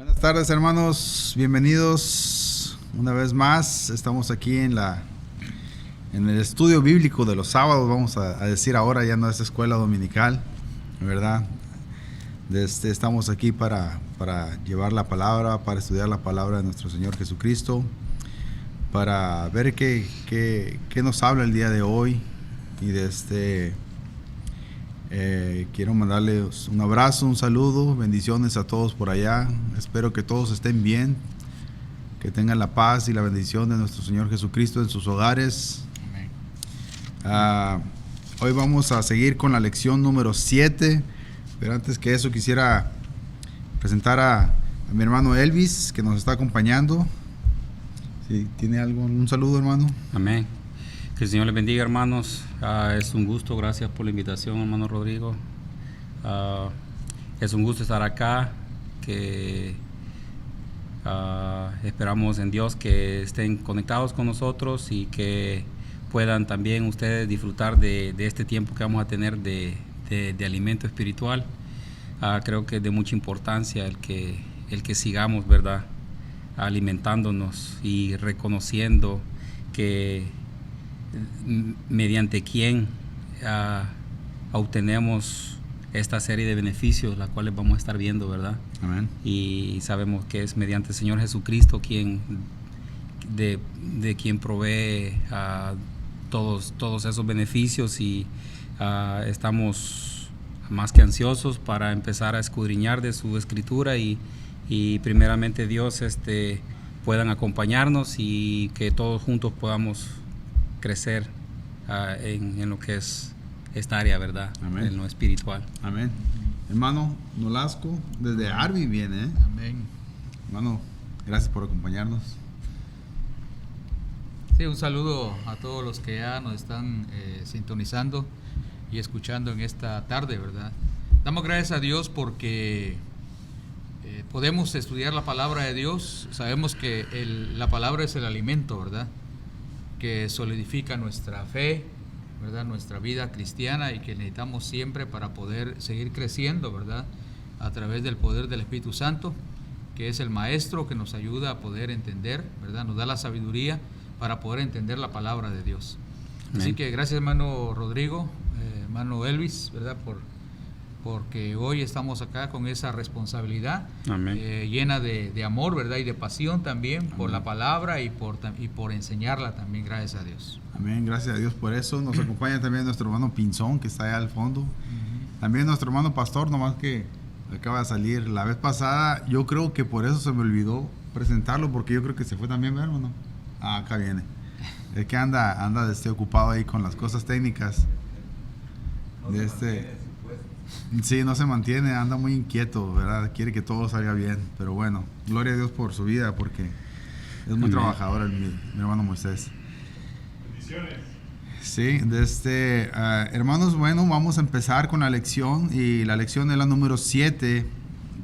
Buenas tardes, hermanos, bienvenidos una vez más. Estamos aquí en el estudio bíblico de los sábados, vamos a decir ahora, ya no es escuela dominical, ¿verdad? Estamos aquí para llevar la palabra, para estudiar la palabra de nuestro Señor Jesucristo, para ver qué nos habla el día de hoy. Y quiero mandarles un abrazo, un saludo, bendiciones a todos por allá. Espero que todos estén bien, que tengan la paz y la bendición de nuestro Señor Jesucristo en sus hogares. Hoy vamos a seguir con la lección número 7, pero antes que eso quisiera presentar a mi hermano Elvis, que nos está acompañando. Si tiene algún saludo, hermano. Amén. Que el Señor les bendiga, hermanos. Es un gusto, gracias por la invitación, hermano Rodrigo. Es un gusto estar acá, que esperamos en Dios que estén conectados con nosotros y que puedan también ustedes disfrutar de este tiempo que vamos a tener de alimento espiritual. Creo que es de mucha importancia el que sigamos, ¿verdad?, alimentándonos y reconociendo que mediante quién obtenemos esta serie de beneficios, las cuales vamos a estar viendo, ¿verdad? Amén. Y sabemos que es mediante el Señor Jesucristo de quien provee todos esos beneficios, y estamos más que ansiosos para empezar a escudriñar de su Escritura y primeramente Dios puedan acompañarnos y que todos juntos podamos crecer en lo que es esta área, ¿verdad? Amén. En lo espiritual. Amén. Hermano Nolasco, desde Arby viene, ¿eh? Amén. Hermano, gracias por acompañarnos. Sí, un saludo a todos los que ya nos están sintonizando y escuchando en esta tarde, ¿verdad? Damos gracias a Dios porque podemos estudiar la palabra de Dios. Sabemos que la palabra es el alimento, ¿verdad?, que solidifica nuestra fe, ¿verdad?, nuestra vida cristiana, y que necesitamos siempre para poder seguir creciendo, ¿verdad?, a través del poder del Espíritu Santo, que es el maestro que nos ayuda a poder entender, ¿verdad?, nos da la sabiduría para poder entender la palabra de Dios. Amén. Así que gracias, hermano Rodrigo, hermano Elvis, ¿verdad?, porque hoy estamos acá con esa responsabilidad llena de amor, ¿verdad?, y de pasión también. Amén. Por la palabra y por enseñarla también, gracias a Dios. Amén, gracias a Dios por eso. Nos acompaña también nuestro hermano Pinzón, que está allá al fondo. También nuestro hermano Pastor, nomás que acaba de salir la vez pasada. Yo creo que por eso se me olvidó presentarlo, porque yo creo que se fue también, ¿verdad, hermano? Acá viene. Es que anda ocupado ahí con las cosas técnicas. Sí, no se mantiene, anda muy inquieto, ¿verdad? Quiere que todo salga bien, pero bueno, gloria a Dios por su vida, porque es muy trabajador mi hermano Moisés. Bendiciones. Sí, hermanos, bueno, vamos a empezar con la lección, y la lección es la número 7,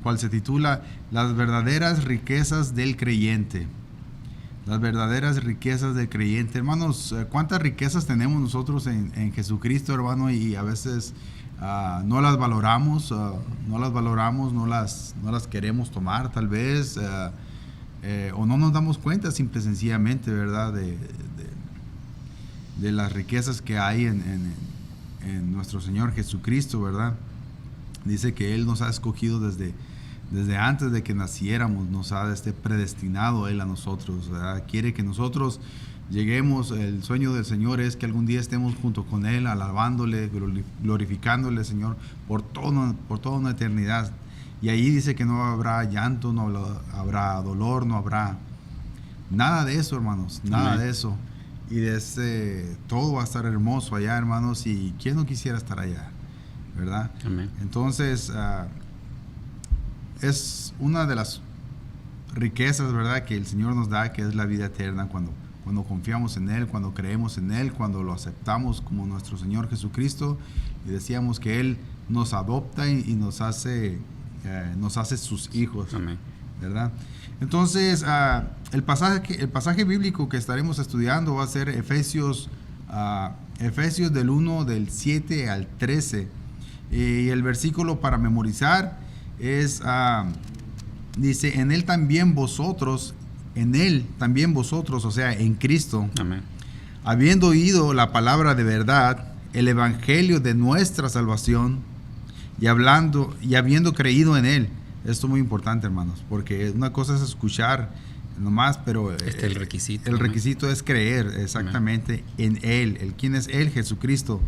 cual se titula Las verdaderas riquezas del creyente. Las verdaderas riquezas del creyente. Hermanos, ¿cuántas riquezas tenemos nosotros en Jesucristo, hermano? Y a veces no las valoramos, no las queremos tomar, tal vez, o no nos damos cuenta, simple y sencillamente, ¿verdad?, de las riquezas que hay en nuestro Señor Jesucristo, ¿verdad? Dice que Él nos ha escogido desde antes de que naciéramos, nos ha predestinado Él a nosotros, ¿verdad? Quiere que nosotros lleguemos. El sueño del Señor es que algún día estemos junto con Él, alabándole, glorificándole, Señor, por toda una eternidad. Y ahí dice que no habrá llanto, no habrá dolor, no habrá nada de eso, hermanos, nada Amén. De eso. Y todo va a estar hermoso allá, hermanos, y ¿quién no quisiera estar allá, verdad? Amén. Entonces, es una de las riquezas, ¿verdad?, que el Señor nos da, que es la vida eterna, cuando confiamos en Él, cuando creemos en Él, cuando lo aceptamos como nuestro Señor Jesucristo, y decíamos que Él nos adopta y nos hace sus hijos. Amén. ¿Verdad? Entonces, el pasaje bíblico que estaremos estudiando va a ser Efesios del 1, del 7 al 13. Y el versículo para memorizar es dice, en Él también vosotros, o sea, en Cristo, Amén. habiendo oído la palabra de verdad, el evangelio de nuestra salvación, y habiendo creído en Él. Esto es muy importante, hermanos, porque una cosa es escuchar nomás, pero El requisito. el Amén. requisito es creer exactamente en Él. ¿Quién es Él? Jesucristo.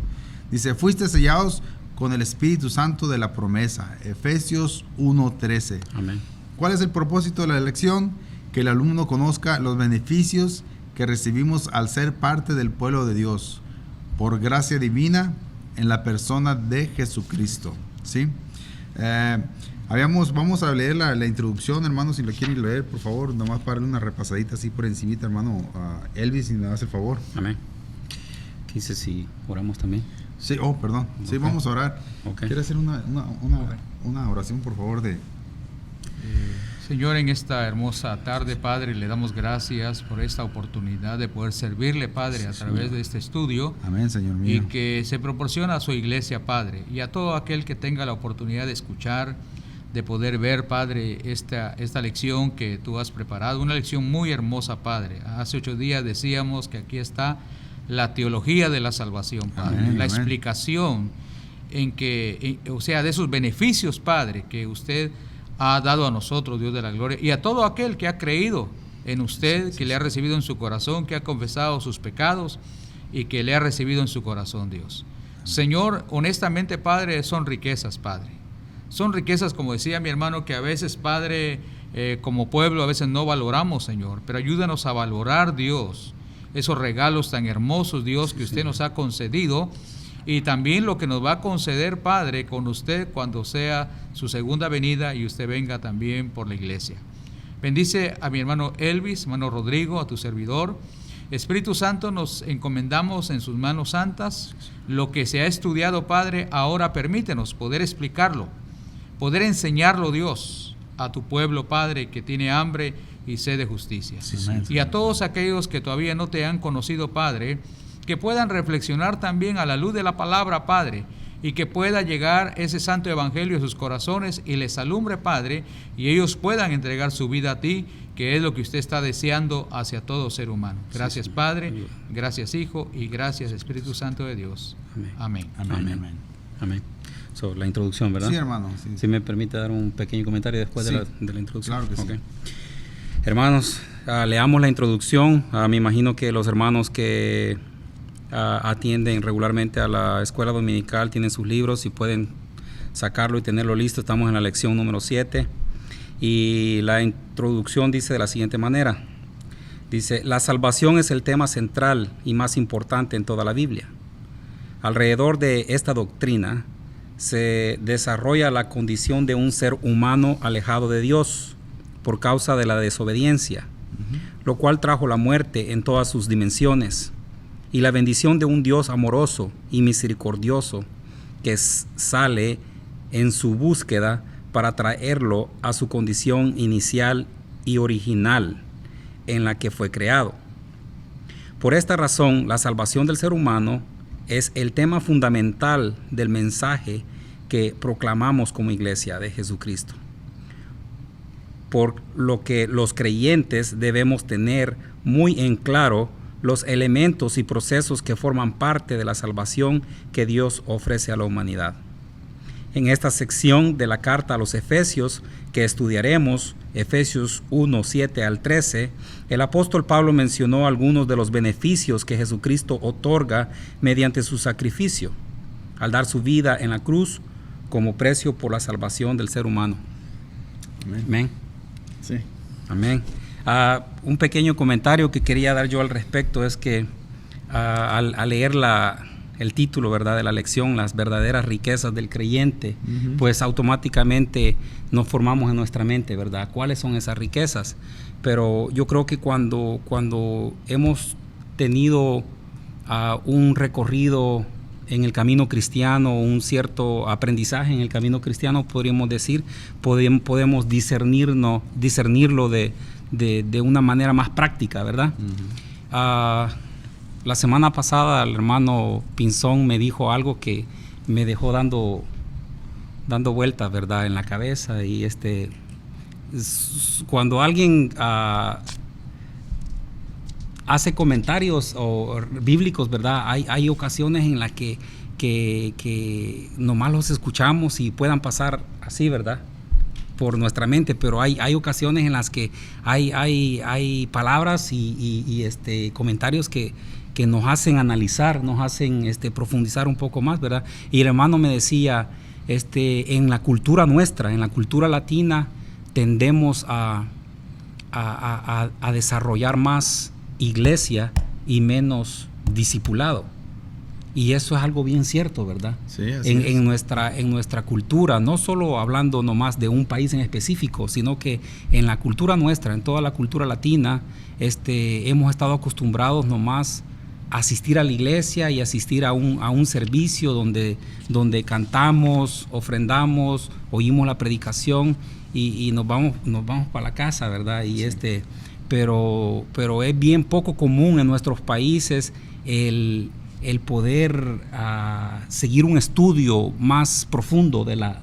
Dice, fuiste sellados con el Espíritu Santo de la promesa. Efesios 1:13. Amén. ¿Cuál es el propósito de la elección? Que el alumno conozca los beneficios que recibimos al ser parte del pueblo de Dios, por gracia divina en la persona de Jesucristo. ¿Sí? Vamos a leer la introducción, hermano, si lo quieren leer, por favor, nomás para darle una repasadita así por encimita, hermano. Elvis, si me das el favor. Amén. ¿Qué dice si oramos también? Sí, perdón. Sí, Ok. vamos a orar. Ok. ¿Quiere hacer una oración, por favor, de... Señor, en esta hermosa tarde, Padre, le damos gracias por esta oportunidad de poder servirle, Padre, a través de este estudio. Amén, Señor mío. Y que se proporciona a su iglesia, Padre, y a todo aquel que tenga la oportunidad de escuchar, de poder ver, Padre, esta lección que tú has preparado, una lección muy hermosa, Padre. Hace 8 días decíamos que aquí está la teología de la salvación, Padre, Amén, la amén. explicación o sea, de esos beneficios, Padre, que usted ha dado a nosotros, Dios de la gloria, y a todo aquel que ha creído en usted, que le ha recibido en su corazón, que ha confesado sus pecados y que le ha recibido en su corazón, Dios. Señor, honestamente, Padre, son riquezas, Padre. Son riquezas, como decía mi hermano, que a veces, Padre, como pueblo, a veces no valoramos, Señor, pero ayúdanos a valorar, Dios, esos regalos tan hermosos, Dios, que usted nos ha concedido, y también lo que nos va a conceder, Padre, con usted cuando sea su segunda venida y usted venga también por la iglesia. Bendice a mi hermano Elvis, hermano Rodrigo, a tu servidor. Espíritu Santo, nos encomendamos en sus manos santas. Lo que se ha estudiado, Padre, ahora permítenos poder explicarlo, poder enseñarlo, Dios, a tu pueblo, Padre, que tiene hambre y sed de justicia. Sí, Y a todos aquellos que todavía no te han conocido, Padre, que puedan reflexionar también a la luz de la palabra, Padre, y que pueda llegar ese santo evangelio a sus corazones y les alumbre, Padre, y ellos puedan entregar su vida a ti, que es lo que usted está deseando hacia todo ser humano. Gracias, Sí, Padre, gracias, Hijo, y gracias, Espíritu Santo de Dios. Amén. Amén. Amén, Amén. amén. Amén. So, la introducción, ¿verdad? Sí, hermano. Sí. Si me permite dar un pequeño comentario después Sí. de la introducción. Claro que sí. Ok. Hermanos, leamos la introducción. Me imagino que los hermanos que atienden regularmente a la escuela dominical tienen sus libros y pueden sacarlo y tenerlo listo. Estamos en la lección número 7 y la introducción dice de la siguiente manera. Dice, la salvación es el tema central y más importante en toda la Biblia. Alrededor de esta doctrina se desarrolla la condición de un ser humano alejado de Dios por causa de la desobediencia, lo cual trajo la muerte en todas sus dimensiones, y la bendición de un Dios amoroso y misericordioso que sale en su búsqueda para traerlo a su condición inicial y original en la que fue creado. Por esta razón, la salvación del ser humano es el tema fundamental del mensaje que proclamamos como iglesia de Jesucristo. Por lo que los creyentes debemos tener muy en claro los elementos y procesos que forman parte de la salvación que Dios ofrece a la humanidad. En esta sección de la carta a los Efesios que estudiaremos, Efesios 1, 7 al 13, el apóstol Pablo mencionó algunos de los beneficios que Jesucristo otorga mediante su sacrificio, al dar su vida en la cruz como precio por la salvación del ser humano. Amén. Amén. Sí. Amén. Un pequeño comentario que quería dar yo al respecto es que al leer el título, ¿verdad?, de la lección, las verdaderas riquezas del creyente, pues automáticamente nos formamos en nuestra mente, ¿verdad?, cuáles son esas riquezas. Pero yo creo que cuando hemos tenido un recorrido en el camino cristiano, un cierto aprendizaje en el camino cristiano, podríamos decir, podemos discernirlo de una manera más práctica, ¿verdad? La semana pasada el hermano Pinzón me dijo algo que me dejó dando vueltas, ¿verdad?, en la cabeza, y cuando alguien hace comentarios bíblicos, ¿verdad? Hay ocasiones en las que nomás los escuchamos y puedan pasar así, ¿verdad?, por nuestra mente, pero hay ocasiones en las que hay palabras y comentarios que nos hacen analizar, nos hacen profundizar un poco más, ¿verdad? Y el hermano me decía, en la cultura nuestra, en la cultura latina, tendemos a desarrollar más iglesia y menos discipulado. Y eso es algo bien cierto, ¿verdad? Sí, en nuestra cultura, no solo hablando nomás de un país en específico, sino que en la cultura nuestra, en toda la cultura latina, hemos estado acostumbrados nomás a asistir a la iglesia y asistir a un servicio donde cantamos, ofrendamos, oímos la predicación y nos vamos para la casa, ¿verdad? Y sí. Pero es bien poco común en nuestros países el poder seguir un estudio más profundo de la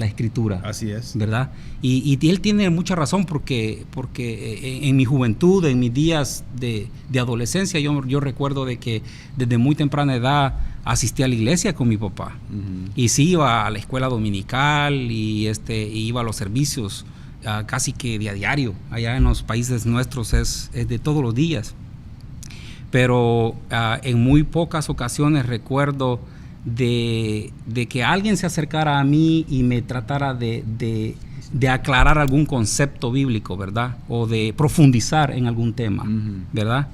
escritura. Así es. ¿Verdad? Y él tiene mucha razón porque en mi juventud, en mis días de adolescencia, yo recuerdo de que desde muy temprana edad asistí a la iglesia con mi papá. Uh-huh. Y sí iba a la escuela dominical y iba a los servicios casi que de a diario. Allá en los países nuestros es de todos los días. Pero en muy pocas ocasiones recuerdo de que alguien se acercara a mí y me tratara de aclarar algún concepto bíblico, ¿verdad? O de profundizar en algún tema, uh-huh. ¿verdad?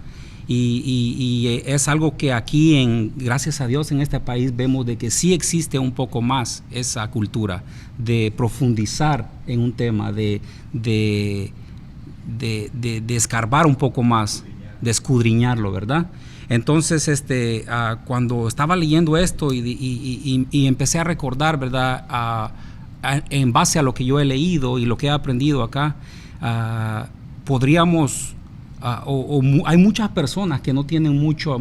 Y es algo que aquí, gracias a Dios, en este país vemos de que sí existe un poco más esa cultura de profundizar en un tema, de escarbar un poco más, de escudriñarlo, ¿verdad? Entonces, cuando estaba leyendo esto y empecé a recordar, ¿verdad? En base a lo que yo he leído y lo que he aprendido acá, podríamos, hay muchas personas que no tienen mucha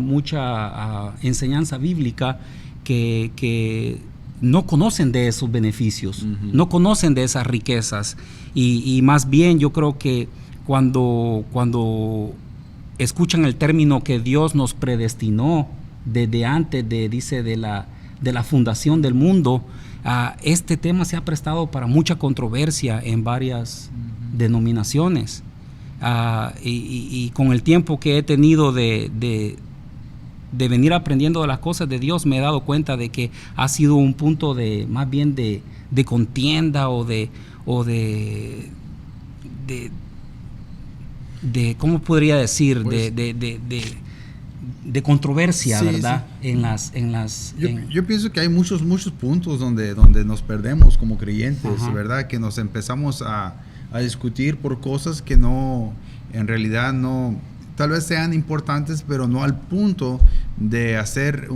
enseñanza bíblica que no conocen de esos beneficios, uh-huh. no conocen de esas riquezas y más bien yo creo que cuando escuchan el término que Dios nos predestinó desde antes de la fundación del mundo, este tema se ha prestado para mucha controversia en varias uh-huh. denominaciones. Y con el tiempo que he tenido de venir aprendiendo de las cosas de Dios, me he dado cuenta de que ha sido un punto más bien de contienda o de ¿cómo podría decir? Pues, de controversia, sí, ¿verdad? Sí. Yo pienso que hay muchos puntos donde nos perdemos como creyentes, uh-huh. ¿verdad? Que nos empezamos a discutir por cosas que no, en realidad no, tal vez sean importantes, pero no al punto de hacer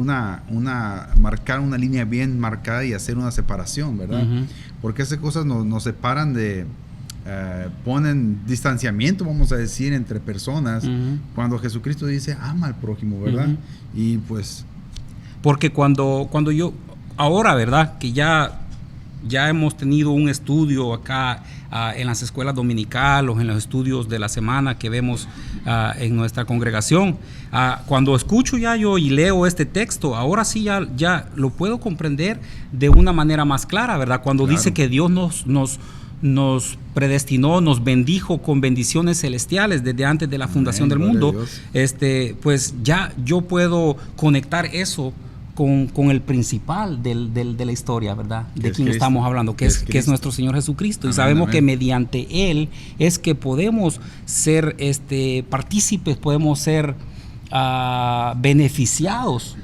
marcar una línea bien marcada y hacer una separación, ¿verdad? Uh-huh. Porque esas cosas nos separan ponen distanciamiento, vamos a decir, entre personas, uh-huh. cuando Jesucristo dice, ama al prójimo, ¿verdad? Uh-huh. Y pues... Porque cuando yo, ahora, ¿verdad? Que ya hemos tenido un estudio acá en las escuelas dominicales o en los estudios de la semana que vemos en nuestra congregación, cuando escucho yo y leo este texto, ahora sí ya lo puedo comprender de una manera más clara, ¿verdad? Cuando claro. dice que Dios nos predestinó, nos bendijo con bendiciones celestiales desde antes de la fundación del mundo, pues ya yo puedo conectar eso con el principal de la historia, ¿verdad? De quien estamos hablando, que es nuestro Señor Jesucristo. Amén, y sabemos que mediante Él es que podemos ser partícipes, podemos ser beneficiados,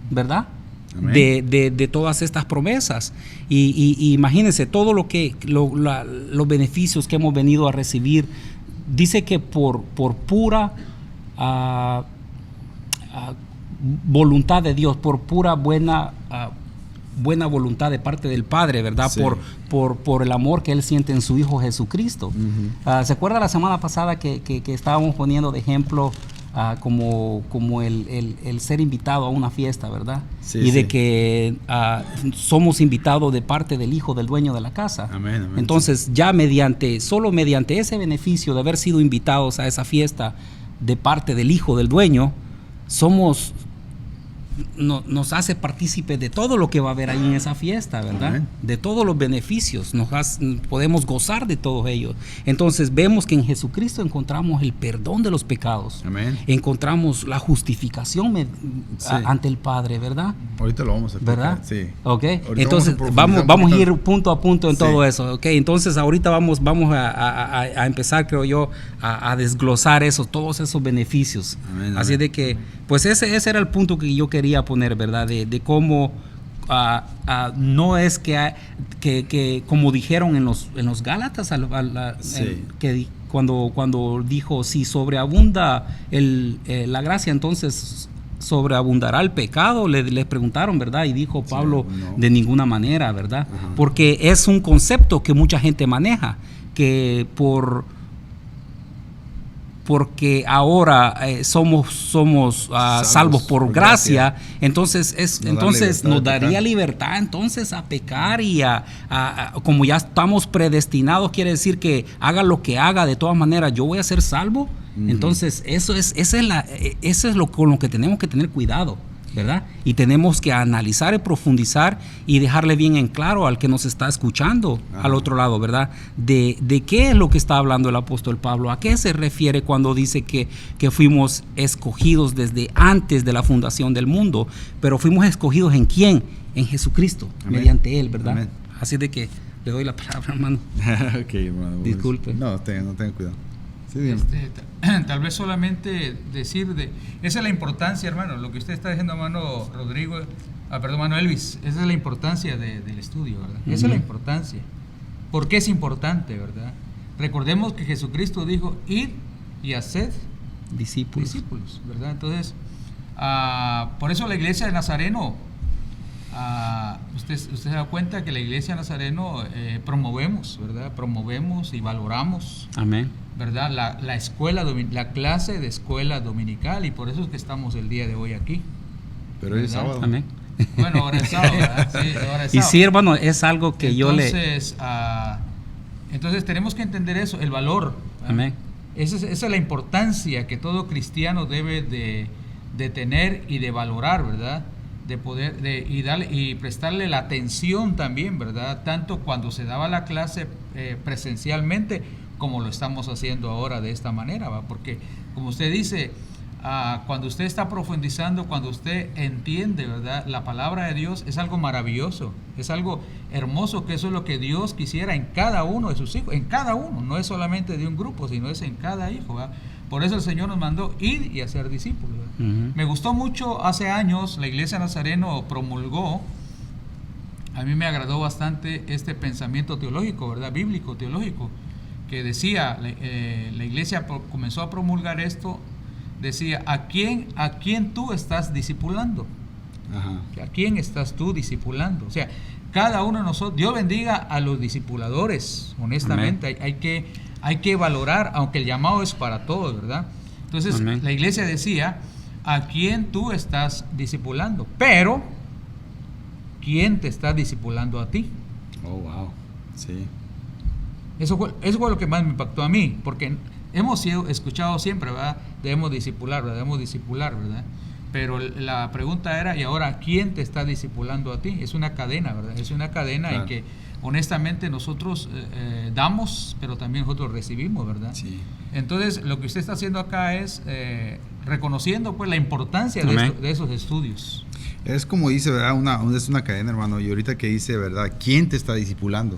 ¿verdad? De todas estas promesas. Y imagínense todo los beneficios que hemos venido a recibir. Dice que por pura voluntad de Dios, por pura buena voluntad de parte del Padre, ¿verdad? Sí. Por el amor que Él siente en su Hijo Jesucristo. Uh-huh. ¿Se acuerda la semana pasada que estábamos poniendo de ejemplo como el ser invitado a una fiesta, ¿verdad? Sí, y de sí. que somos invitados de parte del hijo del dueño de la casa. Amén, amén. Entonces, ya solo mediante ese beneficio de haber sido invitados a esa fiesta de parte del hijo del dueño, nos hace partícipe de todo lo que va a haber ahí en esa fiesta, ¿verdad? Amén. De todos los beneficios, podemos gozar de todos ellos. Entonces vemos que en Jesucristo encontramos el perdón de los pecados. Amén. Encontramos la justificación Sí. ante el Padre, ¿verdad? Ahorita lo vamos a explicar. ¿Verdad? Sí. Ok, Ahorita entonces profundizar vamos un a ir poquito. punto a punto en Sí. todo eso. Ok, entonces ahorita vamos a empezar, creo yo, a desglosar todos esos beneficios. Amén, Así amén. de que, pues ese era el punto que yo quería poner, ¿verdad? De cómo no es que como dijeron en los Gálatas, Sí. cuando dijo, si sobreabunda la gracia, entonces sobreabundará el pecado, les preguntaron, ¿verdad? Y dijo Pablo, no. de ninguna manera, ¿verdad? Ajá. Porque es un concepto que mucha gente maneja, que porque ahora somos salvos por gracia, entonces nos daría libertad entonces a pecar y como ya estamos predestinados, quiere decir que haga lo que haga, de todas maneras yo voy a ser salvo. Uh-huh. Entonces eso es con lo que tenemos que tener cuidado, ¿verdad? Y tenemos que analizar y profundizar y dejarle bien en claro al que nos está escuchando. Ajá. Al otro lado, ¿verdad? De qué es lo que está hablando el apóstol Pablo, a qué se refiere cuando dice que fuimos escogidos desde antes de la fundación del mundo, pero fuimos escogidos ¿en quién? En Jesucristo. Amén. Mediante Él, ¿verdad? Amén. Así de que le doy la palabra, hermano. Ok, hermano. Disculpe. No tenga cuidado. Sí, tal vez solamente decir esa es la importancia, hermano, lo que usted está diciendo, hermano Rodrigo, hermano Elvis, esa es la importancia del estudio, ¿verdad? Uh-huh. Esa es la importancia. ¿Por qué es importante, verdad? Recordemos que Jesucristo dijo, id y haced discípulos, ¿verdad? Entonces, por eso la iglesia de Nazareno, usted se da cuenta que la iglesia de Nazareno promovemos, ¿verdad? Promovemos y valoramos. Amén. ¿Verdad? La clase de escuela dominical, y por eso es que estamos el día de hoy aquí. Pero hoy es sábado. Amén. Bueno, ahora es sábado, ¿verdad? Sí, ahora es sábado. Y sí, hermano, es algo que entonces tenemos que entender eso, el valor. Amén. Esa es la importancia que todo cristiano debe de tener y de valorar, ¿verdad? De poder y prestarle la atención también, ¿verdad? Tanto cuando se daba la clase presencialmente, como lo estamos haciendo ahora de esta manera, ¿va? Porque como usted dice, cuando usted está profundizando, cuando usted entiende, ¿verdad? La palabra de Dios es algo maravilloso, es algo hermoso, que eso es lo que Dios quisiera en cada uno de sus hijos, en cada uno, no es solamente de un grupo, sino es en cada hijo, ¿va? Por eso el Señor nos mandó ir y hacer discípulos, ¿verdad? Uh-huh. Me gustó mucho, hace años la iglesia Nazareno promulgó, a mí me agradó bastante este pensamiento teológico, ¿verdad? Bíblico, teológico, que decía, la iglesia comenzó a promulgar esto, decía, ¿a quién tú estás discipulando? Ajá. ¿A quién estás tú discipulando? O sea, cada uno de nosotros, Dios bendiga a los discipuladores, honestamente, hay que valorar, aunque el llamado es para todos, ¿verdad? Entonces, amén, la iglesia decía, ¿a quién tú estás discipulando? Pero, ¿quién te está discipulando a ti? Oh, wow, sí. Eso fue lo que más me impactó a mí, porque hemos escuchado siempre, ¿verdad? Debemos discipular, ¿verdad? Pero la pregunta era, ¿y ahora quién te está discipulando a ti? Es una cadena, ¿verdad? Es una cadena, claro, en que honestamente nosotros damos, pero también nosotros recibimos, ¿verdad? Sí. Entonces, lo que usted está haciendo acá es reconociendo pues la importancia de esos estudios. Es como dice, ¿verdad? Es una cadena, hermano. Y ahorita que dice, ¿verdad? ¿Quién te está discipulando?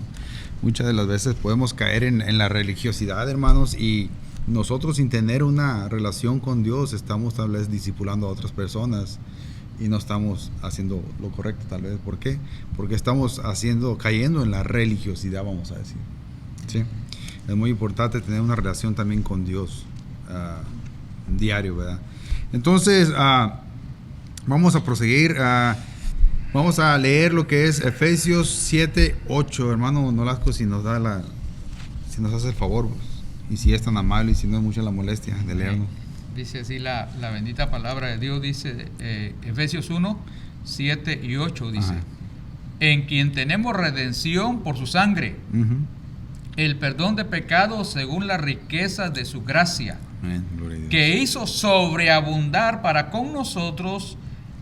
Muchas de las veces podemos caer en la religiosidad, hermanos, y nosotros sin tener una relación con Dios estamos tal vez discipulando a otras personas y no estamos haciendo lo correcto tal vez. ¿Por qué? Porque estamos cayendo en la religiosidad, vamos a decir. ¿Sí? Es muy importante tener una relación también con Dios diario, ¿verdad? Entonces, vamos a proseguir. Vamos a leer lo que es Efesios 7:8, hermano Nolasco, si nos hace el favor, pues, y si es tan amable y si no es mucha la molestia de leerlo. Dice así la bendita palabra de Dios, dice Efesios 1, 7 y 8, dice, en quien tenemos redención por su sangre, el perdón de pecados según las riquezas de su gracia, que hizo sobreabundar para con nosotros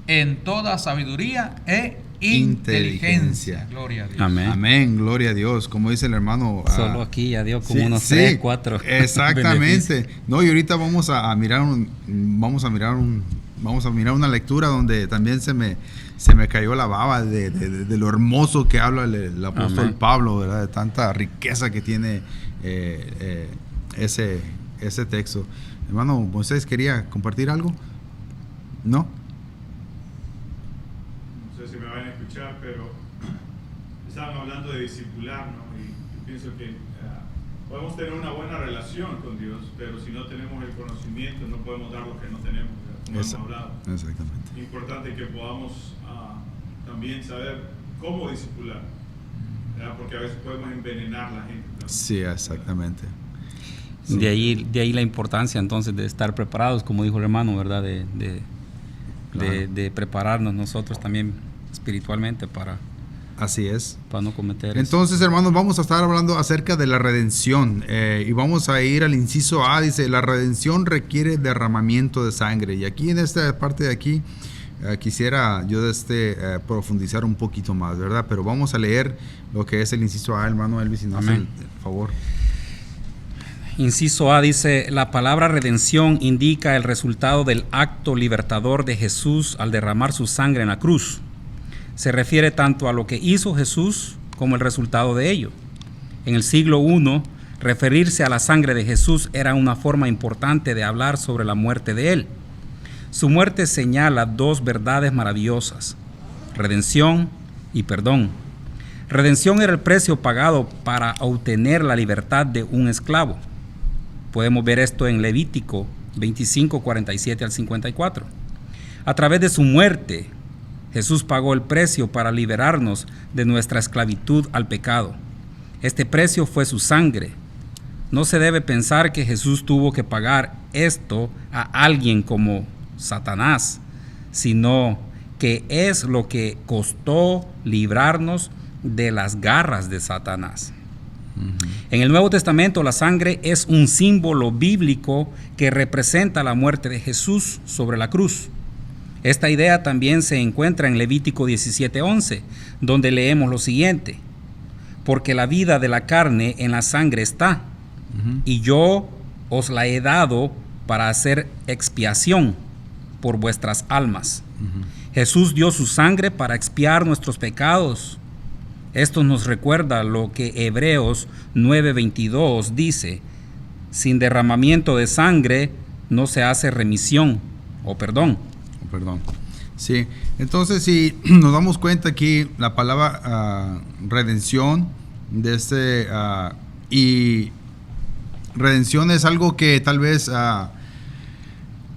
en toda sabiduría e inteligencia. Gloria a Dios. Amén, gloria a Dios. Como dice el hermano. Solo aquí ya dio como unos 3, 4. Exactamente. No, y ahorita vamos a mirar una lectura donde también se me cayó la baba de lo hermoso que habla el apóstol Pablo, ¿verdad? De tanta riqueza que tiene ese texto. Hermano Moisés, ¿quería compartir algo? ¿No? Pero estaban hablando de discipular, ¿no? Y yo pienso que podemos tener una buena relación con Dios, pero si no tenemos el conocimiento no podemos dar lo que no tenemos, como hemos hablado. Exactamente. Es importante que podamos también saber cómo discipular, ¿verdad? Porque a veces podemos envenenar a la gente, ¿no? Sí, exactamente. Sí. De ahí la importancia entonces de estar preparados, como dijo el hermano, ¿verdad? De prepararnos nosotros también espiritualmente para no cometer entonces eso. Hermanos, vamos a estar hablando acerca de la redención y vamos a ir al inciso A. Dice, la redención requiere derramamiento de sangre, y aquí en esta parte de aquí quisiera yo profundizar un poquito más, ¿verdad? Pero vamos a leer lo que es el inciso A, hermano Elvis, si nos hace el favor. Inciso A dice, la palabra redención indica el resultado del acto libertador de Jesús al derramar su sangre en la cruz. Se refiere tanto a lo que hizo Jesús como el resultado de ello. En el siglo I, referirse a la sangre de Jesús era una forma importante de hablar sobre la muerte de él. Su muerte señala 2 verdades maravillosas: redención y perdón. Redención era el precio pagado para obtener la libertad de un esclavo. Podemos ver esto en Levítico 25, 47 al 54. A través de su muerte, Jesús pagó el precio para liberarnos de nuestra esclavitud al pecado. Este precio fue su sangre. No se debe pensar que Jesús tuvo que pagar esto a alguien como Satanás, sino que es lo que costó librarnos de las garras de Satanás. En el Nuevo Testamento, la sangre es un símbolo bíblico que representa la muerte de Jesús sobre la cruz. Esta idea también se encuentra en Levítico 17:11, donde leemos lo siguiente: porque la vida de la carne en la sangre está, y yo os la he dado para hacer expiación por vuestras almas. Jesús dio su sangre para expiar nuestros pecados. Esto nos recuerda lo que Hebreos 9:22 dice: sin derramamiento de sangre no se hace remisión o perdón. Sí, entonces si nos damos cuenta aquí, la palabra redención y redención es algo que tal vez a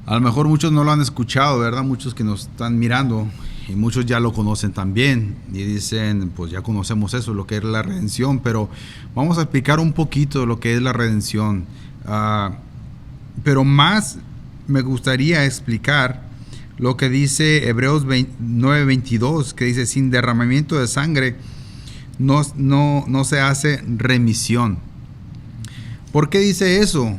lo mejor muchos no lo han escuchado, ¿verdad? Muchos que nos están mirando, y muchos ya lo conocen también y dicen, pues ya conocemos eso, lo que es la redención, pero vamos a explicar un poquito de lo que es la redención. Pero más me gustaría explicar lo que dice Hebreos 9:22, que dice, sin derramamiento de sangre no se hace remisión. ¿Por qué dice eso?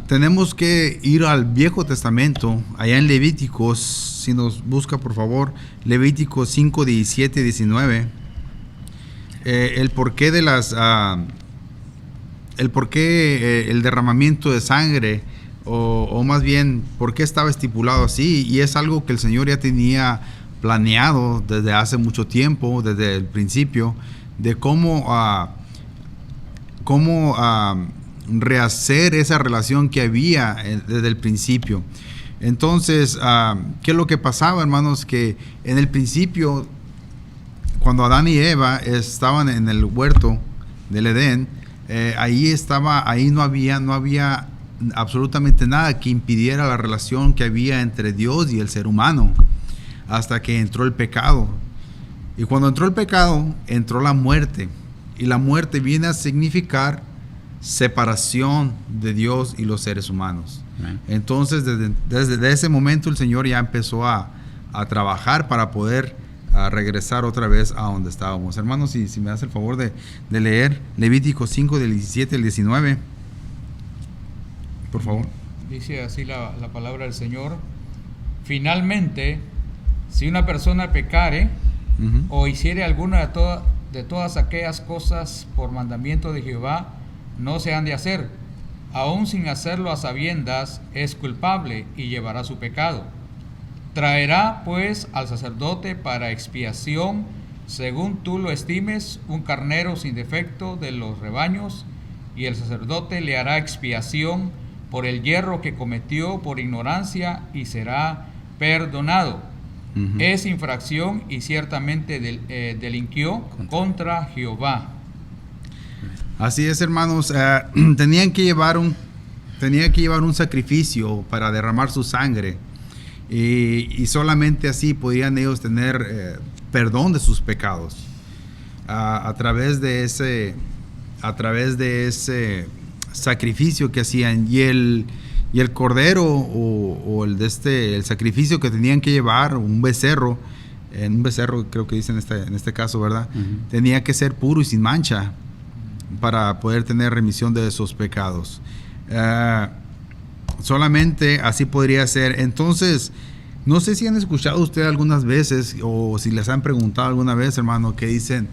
Tenemos que ir al Viejo Testamento, allá en Levíticos, si nos busca por favor, Levíticos 5, 17 y 19, el porqué el derramamiento de sangre, o más bien, por qué estaba estipulado así, y es algo que el Señor ya tenía planeado desde hace mucho tiempo, desde el principio, de cómo rehacer esa relación que había desde el principio. Entonces, ¿qué es lo que pasaba, hermanos? Que en el principio, cuando Adán y Eva estaban en el huerto del Edén, ahí no había absolutamente nada que impidiera la relación que había entre Dios y el ser humano, hasta que entró el pecado. Y cuando entró el pecado, entró la muerte, y la muerte viene a significar separación de Dios y los seres humanos. Amén. Entonces, desde ese momento el Señor ya empezó a trabajar para poder regresar otra vez a donde estábamos. Hermanos, si me das el favor de leer Levítico 5, del 17 al 19, por favor. Dice así la palabra del Señor: finalmente, si una persona pecare o hiciere alguna de todas aquellas cosas por mandamiento de Jehová, no se han de hacer, aun sin hacerlo a sabiendas, es culpable y llevará su pecado. Traerá pues al sacerdote para expiación, según tú lo estimes, un carnero sin defecto de los rebaños, y el sacerdote le hará expiación por el yerro que cometió por ignorancia y será perdonado. Es infracción y ciertamente delinquió contra Jehová. Así es, hermanos. Tenían que llevar un sacrificio para derramar su sangre, y solamente así podían ellos tener perdón de sus pecados a través de ese sacrificio que hacían. Y el cordero o el sacrificio que tenían que llevar, un becerro creo que dice en este caso, ¿verdad? Tenía que ser puro y sin mancha para poder tener remisión de esos pecados. Solamente así podría ser. Entonces, no sé si han escuchado ustedes algunas veces, o si les han preguntado alguna vez, hermano, que dicen,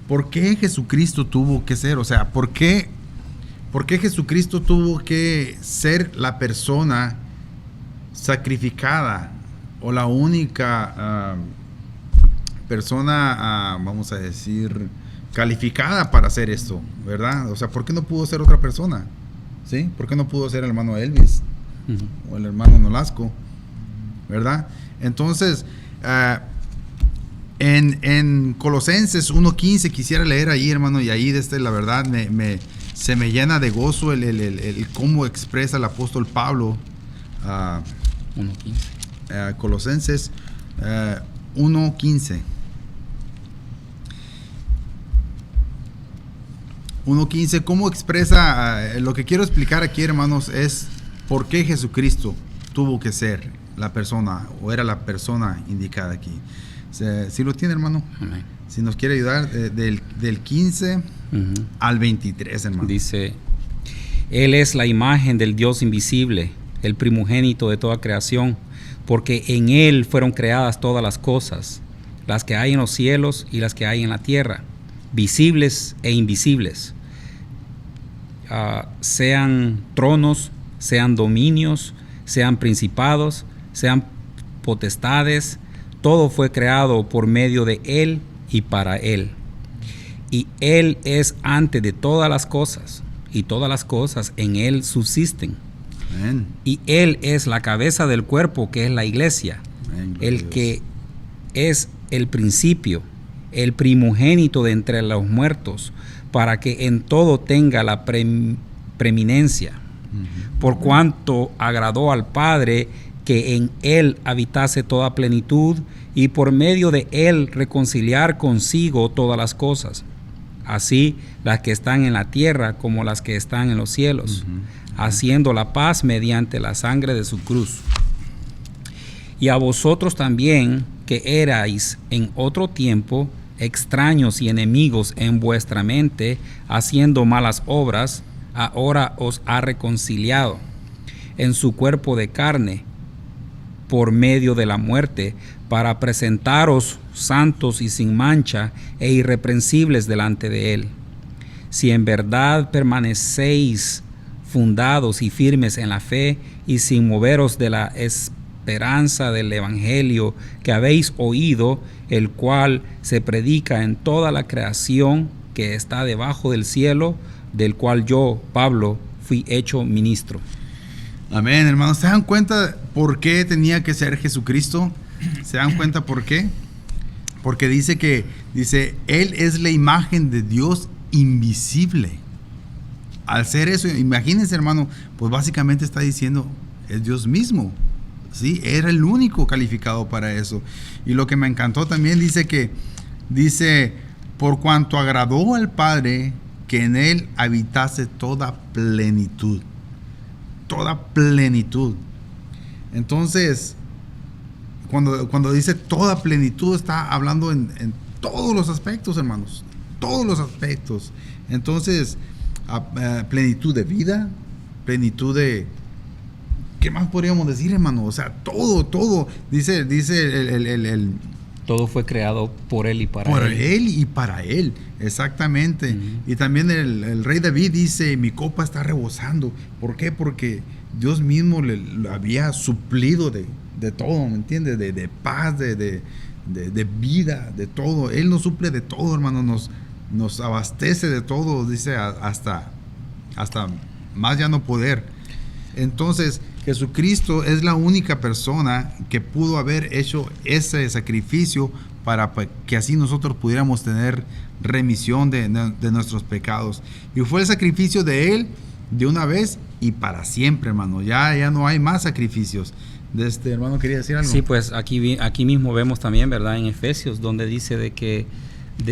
¿por qué Jesucristo tuvo que ser? O sea, ¿por qué Jesucristo tuvo que ser la persona sacrificada, o la única persona, vamos a decir, calificada para hacer esto, ¿verdad? O sea, ¿por qué no pudo ser otra persona? ¿Sí? ¿Por qué no pudo ser el hermano Elvis o el hermano Nolasco? ¿Verdad? Entonces, en Colosenses 1:15 quisiera leer ahí, hermano, y ahí la verdad se me llena de gozo el cómo expresa el apóstol Pablo. 1:15. Colosenses 1:15. 1:15, ¿cómo expresa? Lo que quiero explicar aquí, hermanos, es por qué Jesucristo tuvo que ser la persona, o era la persona indicada aquí. Si lo tiene, hermano, Amén. si nos quiere ayudar, del 15 al 23, hermano. Dice: Él es la imagen del Dios invisible, el primogénito de toda creación, porque en Él fueron creadas todas las cosas, las que hay en los cielos y las que hay en la tierra, visibles e invisibles, sean tronos, sean dominios, sean principados, sean potestades. Todo fue creado por medio de Él y para Él. Y Él es antes de todas las cosas, y todas las cosas en Él subsisten. Amén. Y Él es la cabeza del cuerpo, que es la iglesia, Amén, gloria a el Dios. que es el principio, el primogénito de entre los muertos, para que en todo tenga la preeminencia. Por cuanto agradó al Padre que en Él habitase toda plenitud, y por medio de Él reconciliar consigo todas las cosas, así las que están en la tierra como las que están en los cielos, haciendo la paz mediante la sangre de su cruz. Y a vosotros también, que erais en otro tiempo extraños y enemigos en vuestra mente, haciendo malas obras, ahora os ha reconciliado en su cuerpo de carne por medio de la muerte, para presentaros santos y sin mancha e irreprensibles delante de Él. Si en verdad permanecéis fundados y firmes en la fe, y sin moveros de la esperanza del Evangelio que habéis oído, el cual se predica en toda la creación que está debajo del cielo, del cual yo, Pablo, fui hecho ministro. Amén, hermanos. ¿Se dan cuenta por qué tenía que ser Jesucristo? ¿Se dan cuenta por qué? Porque dice Él es la imagen de Dios invisible. Al ser eso, imagínense, hermano, pues básicamente está diciendo, es Dios mismo. ¿Sí? Era el único calificado para eso. Y lo que me encantó también dice, por cuanto agradó al Padre que en Él habitase toda plenitud. Toda plenitud. Entonces, cuando dice toda plenitud, está hablando en todos los aspectos, hermanos. Todos los aspectos. Entonces, plenitud de vida, plenitud de... ¿Qué más podríamos decir, hermano? O sea, todo. Dice el todo fue creado por Él y para Él. Por Él y para Él, exactamente. Y también el rey David dice, mi copa está rebosando. ¿Por qué? Porque Dios mismo le había suplido de todo, ¿me entiendes? De paz, de vida, de todo. Él nos suple de todo, hermano. Nos abastece de todo, dice, hasta más ya no poder. Entonces, Jesucristo es la única persona que pudo haber hecho ese sacrificio para que así nosotros pudiéramos tener remisión de nuestros pecados. Y fue el sacrificio de Él de una vez y para siempre, hermano. Ya no hay más sacrificios. Hermano, ¿quería decir algo? Sí, pues aquí mismo vemos también, ¿verdad? En Efesios, donde dice de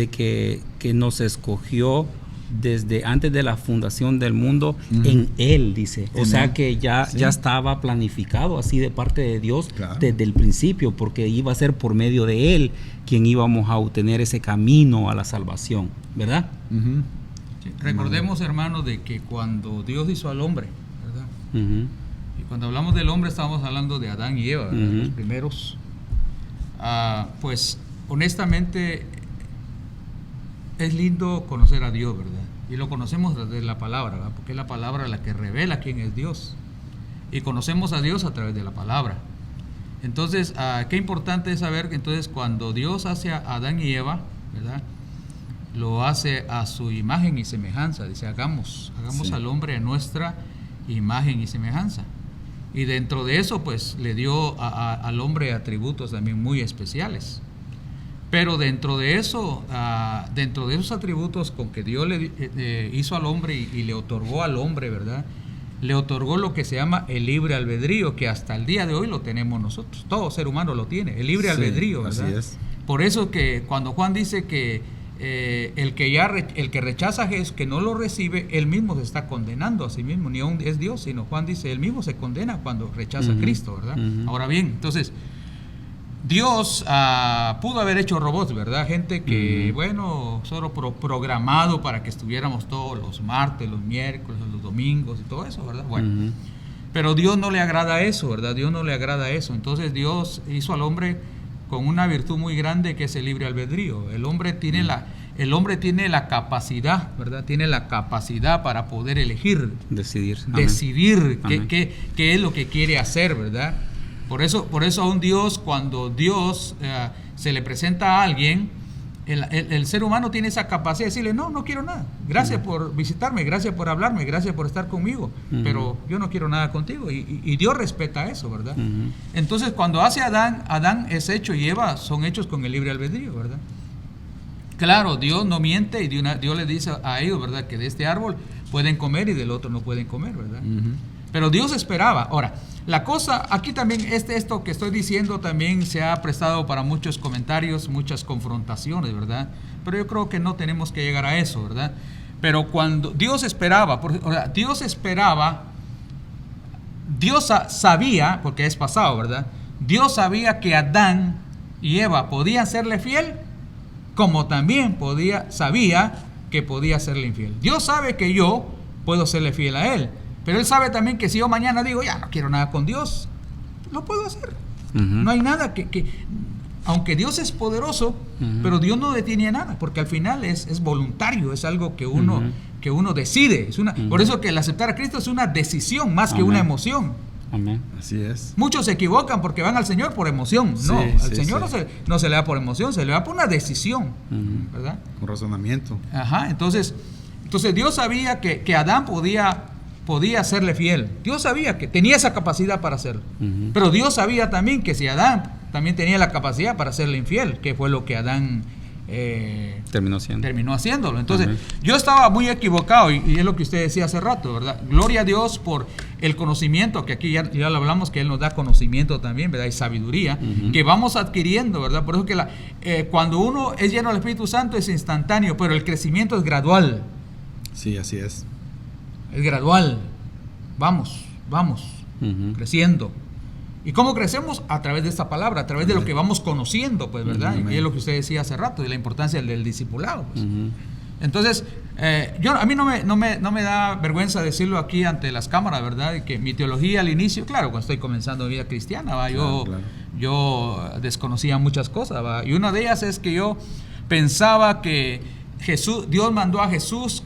que nos escogió desde antes de la fundación del mundo, en Él, dice. O sea que ya estaba planificado así de parte de Dios, claro, desde el principio, porque iba a ser por medio de Él quien íbamos a obtener ese camino a la salvación, ¿verdad? Sí. Recordemos, hermanos, de que cuando Dios hizo al hombre, ¿verdad? Y cuando hablamos del hombre estamos hablando de Adán y Eva, ¿verdad? Los primeros. Pues honestamente es lindo conocer a Dios, ¿verdad? Y lo conocemos desde la palabra, ¿verdad? Porque es la palabra la que revela quién es Dios. Y conocemos a Dios a través de la palabra. Entonces, qué importante es saber que entonces cuando Dios hace a Adán y Eva, ¿verdad? Lo hace a su imagen y semejanza. Dice, hagamos al hombre a nuestra imagen y semejanza. Y dentro de eso, pues, le dio al hombre atributos también muy especiales. Pero dentro de esos atributos con que Dios le hizo al hombre y le otorgó al hombre, ¿verdad? Le otorgó lo que se llama el libre albedrío, que hasta el día de hoy lo tenemos nosotros. Todo ser humano lo tiene, el libre albedrío, ¿verdad? Así es. Por eso que cuando Juan dice que el que rechaza a Jesús, que no lo recibe, él mismo se está condenando a sí mismo. Ni aún es Dios, sino Juan dice, él mismo se condena cuando rechaza a Cristo, ¿verdad? Ahora bien, entonces, Dios pudo haber hecho robots, ¿verdad? Gente que, bueno, solo programado para que estuviéramos todos los martes, los miércoles, los domingos y todo eso, ¿verdad? Bueno, pero Dios no le agrada eso, ¿verdad? Dios no le agrada eso. Entonces Dios hizo al hombre con una virtud muy grande que es el libre albedrío. El hombre tiene la capacidad, ¿verdad? Tiene la capacidad para poder elegir, decidir qué es lo que quiere hacer, ¿verdad? Por eso a un Dios, cuando Dios se le presenta a alguien, el ser humano tiene esa capacidad de decirle, no quiero nada. Gracias por visitarme, gracias por hablarme, gracias por estar conmigo, pero yo no quiero nada contigo. Y Dios respeta eso, ¿verdad? Entonces, cuando hace Adán es hecho y Eva son hechos con el libre albedrío, ¿verdad? Claro, Dios no miente y Dios le dice a ellos, ¿verdad? Que de este árbol pueden comer y del otro no pueden comer, ¿verdad? Pero Dios esperaba. Ahora, la cosa, aquí también, esto que estoy diciendo también se ha prestado para muchos comentarios, muchas confrontaciones, ¿verdad? Pero yo creo que no tenemos que llegar a eso, ¿verdad? Pero cuando Dios esperaba, Dios sabía, porque es pasado, ¿verdad? Dios sabía que Adán y Eva podían serle fiel, como también sabía que podía serle infiel. Dios sabe que yo puedo serle fiel a Él. Pero Él sabe también que si yo mañana digo, ya no quiero nada con Dios, lo puedo hacer. No hay nada que aunque Dios es poderoso, pero Dios no detiene nada, porque al final es voluntario, es algo que uno decide. Por eso que el aceptar a Cristo es una decisión más que una emoción. Amén. Así es. Muchos se equivocan porque van al Señor por emoción. No, al Señor no se le da por emoción, se le da por una decisión, ¿verdad? Con razonamiento. Ajá, entonces Dios sabía que Adán podía serle fiel. Dios sabía que tenía esa capacidad para hacerlo. Pero Dios sabía también que si Adán también tenía la capacidad para serle infiel, que fue lo que Adán terminó haciéndolo. Entonces, yo estaba muy equivocado y es lo que usted decía hace rato, ¿verdad? Gloria a Dios por el conocimiento, que aquí ya lo hablamos, que Él nos da conocimiento también, ¿verdad? Y sabiduría, que vamos adquiriendo, ¿verdad? Por eso que cuando uno es lleno del Espíritu Santo es instantáneo, pero el crecimiento es gradual. Sí, así es. Es gradual. Vamos creciendo. ¿Y cómo crecemos? A través de esta palabra, a través de lo que vamos conociendo, pues, ¿verdad? Y es lo que usted decía hace rato, de la importancia del discipulado, pues. Entonces, a mí no me da vergüenza decirlo aquí ante las cámaras, ¿verdad? Y que mi teología al inicio, claro, cuando estoy comenzando mi vida cristiana, ¿va? Yo desconocía muchas cosas, ¿va? Y una de ellas es que yo pensaba que Dios mandó a Jesús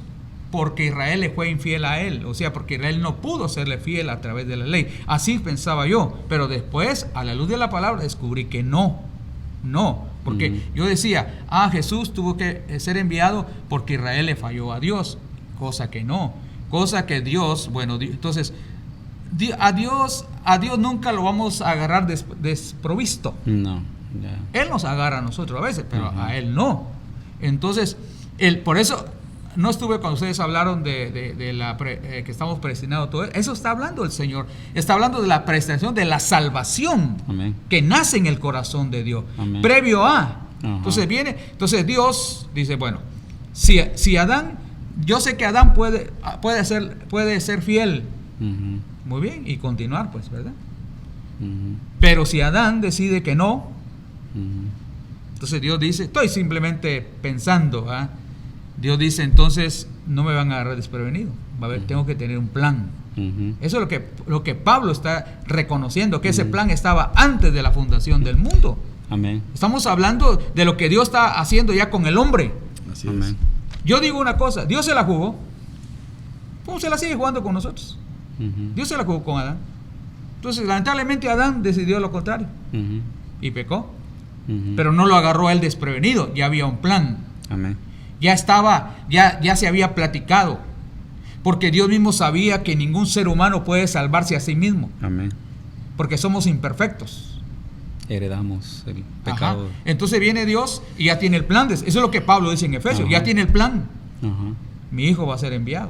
porque Israel le fue infiel a él, o sea, porque Israel no pudo serle fiel a través de la ley. Así pensaba yo, pero después, a la luz de la palabra, descubrí que no, porque yo decía, Jesús tuvo que ser enviado porque Israel le falló a Dios, cosa que Dios, entonces, a Dios nunca lo vamos a agarrar desprovisto. No. Él nos agarra a nosotros a veces, pero a Él no. Entonces, por eso no estuve cuando ustedes hablaron de que estamos predestinados todo eso está hablando el Señor, está hablando de la predestinación, de la salvación. Amén. Que nace en el corazón de Dios. Amén. Previo a. Entonces Dios dice, bueno, si Adán, yo sé que Adán puede ser fiel, muy bien, y continuar, pues, ¿verdad? Pero si Adán decide que no, entonces Dios dice, estoy simplemente pensando, Dios dice, entonces no me van a agarrar desprevenido. Tengo que tener un plan. Eso es lo que Pablo está reconociendo, que ese plan estaba antes de la fundación del mundo. Amén. Estamos hablando de lo que Dios está haciendo ya con el hombre. Así es. Yo digo una cosa, Dios se la jugó. ¿Cómo se la sigue jugando con nosotros? Dios se la jugó con Adán. Entonces, lamentablemente, Adán decidió lo contrario y pecó. Pero no lo agarró a él desprevenido, ya había un plan. Amén. Ya se había platicado, porque Dios mismo sabía que ningún ser humano puede salvarse a sí mismo. Amén. Porque somos imperfectos. Heredamos el pecado. Entonces viene Dios y ya tiene el plan. Eso es lo que Pablo dice en Efesios. Ya tiene el plan. Mi hijo va a ser enviado.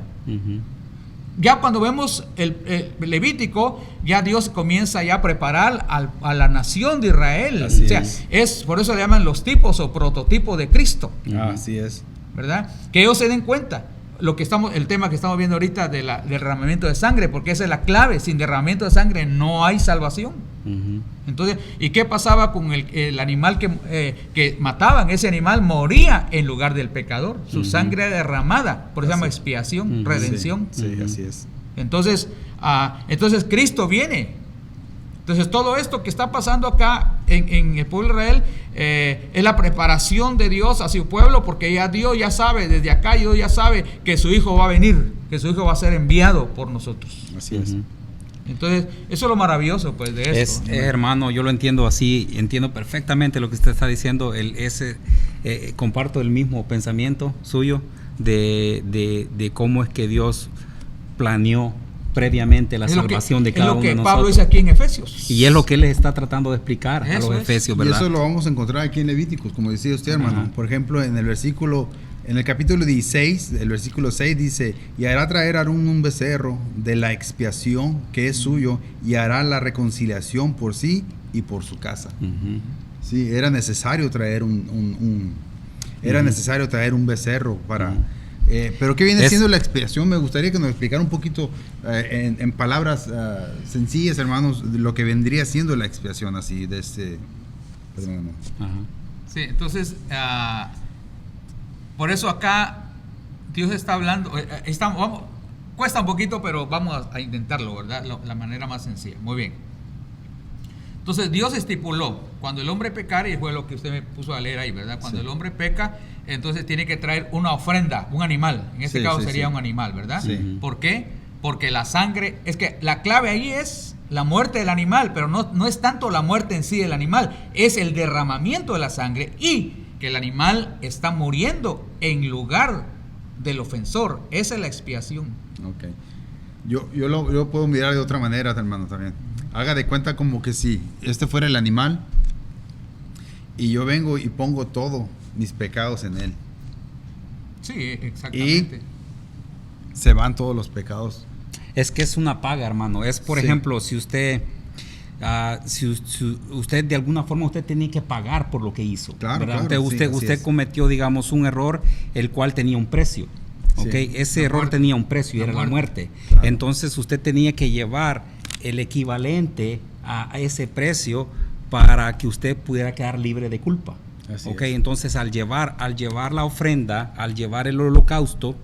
Ya cuando vemos el Levítico, ya Dios comienza ya a preparar a la nación de Israel. Así es por eso le llaman los tipos o prototipos de Cristo. Así es. ¿Verdad? Que ellos se den cuenta el tema que estamos viendo ahorita del derramamiento de sangre, porque esa es la clave. Sin derramamiento de sangre no hay salvación. Entonces, ¿y qué pasaba con el animal que mataban? Ese animal moría en lugar del pecador. Su sangre derramada, por eso se llama expiación, redención. Sí, así es. Entonces Cristo viene. Entonces todo esto que está pasando acá en el pueblo de Israel es la preparación de Dios a su pueblo, porque ya Dios ya sabe, desde acá Dios ya sabe que su hijo va a venir, que su hijo va a ser enviado por nosotros. Así es. Entonces, eso es lo maravilloso, pues, de esto. Hermano, yo lo entiendo así, entiendo perfectamente lo que usted está diciendo. Comparto el mismo pensamiento suyo de cómo es que Dios planeó previamente la salvación de cada uno de nosotros. Es lo que Pablo dice aquí en Efesios. Y es lo que él está tratando de explicar a los efesios, ¿verdad? Y eso lo vamos a encontrar aquí en Levíticos, como decía usted, hermano. Por ejemplo, en el capítulo 16, el versículo 6 dice, y hará traer a Aarón un becerro de la expiación que es suyo, y hará la reconciliación por sí y por su casa. Sí, era necesario traer necesario traer un becerro para... pero ¿qué viene siendo la expiación? Me gustaría que nos explicara un poquito en palabras sencillas, hermanos, lo que vendría siendo la expiación así de este... Perdón, Sí, entonces... por eso acá Dios está hablando, cuesta un poquito, pero vamos a intentarlo, ¿verdad? La manera más sencilla. Muy bien. Entonces Dios estipuló, cuando el hombre pecara, y fue lo que usted me puso a leer ahí, ¿verdad? Cuando el hombre peca, entonces tiene que traer una ofrenda, un animal. En este caso sería un animal, ¿verdad? Sí. ¿Por qué? Porque la sangre, es que la clave ahí es la muerte del animal, pero no es tanto la muerte en sí del animal, es el derramamiento de la sangre y que el animal está muriendo en lugar del ofensor. Esa es la expiación. Ok. Yo lo puedo mirar de otra manera, hermano, también. Haga de cuenta como que si este fuera el animal y yo vengo y pongo todos mis pecados en él. Sí, exactamente. Y se van todos los pecados. Es que es una paga, hermano. Es, por ejemplo, si usted... usted de alguna forma usted tenía que pagar por lo que hizo. Claro, ¿verdad? Claro, usted cometió, digamos, un error el cual tenía un precio. ¿ok? Sí. Ese La error muerte. tenía un precio y La era la muerte. Claro. Entonces usted tenía que llevar el equivalente a ese precio para que usted pudiera quedar libre de culpa. Así ¿Ok? es. Entonces al llevar la ofrenda, al llevar el holocausto,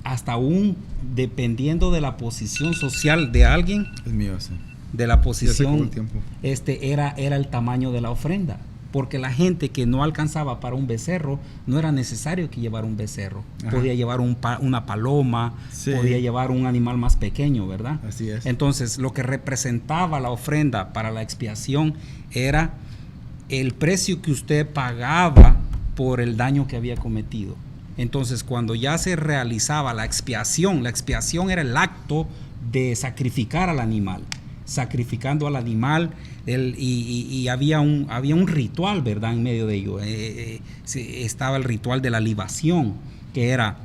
hasta aún dependiendo de la posición social de alguien, Es mío, sí. de la Ya se acabó posición, el tiempo. era el tamaño de la ofrenda. Porque la gente que no alcanzaba para un becerro, no era necesario que llevara un becerro. Ajá. Podía llevar una paloma, Sí. podía llevar un animal más pequeño, ¿verdad? Así es. Entonces, lo que representaba la ofrenda para la expiación era el precio que usted pagaba por el daño que había cometido. Entonces, cuando ya se realizaba la expiación era el acto de sacrificar al animal. Sacrificando al animal, y había un ritual, ¿verdad? En medio de ello. Estaba el ritual de la libación, que era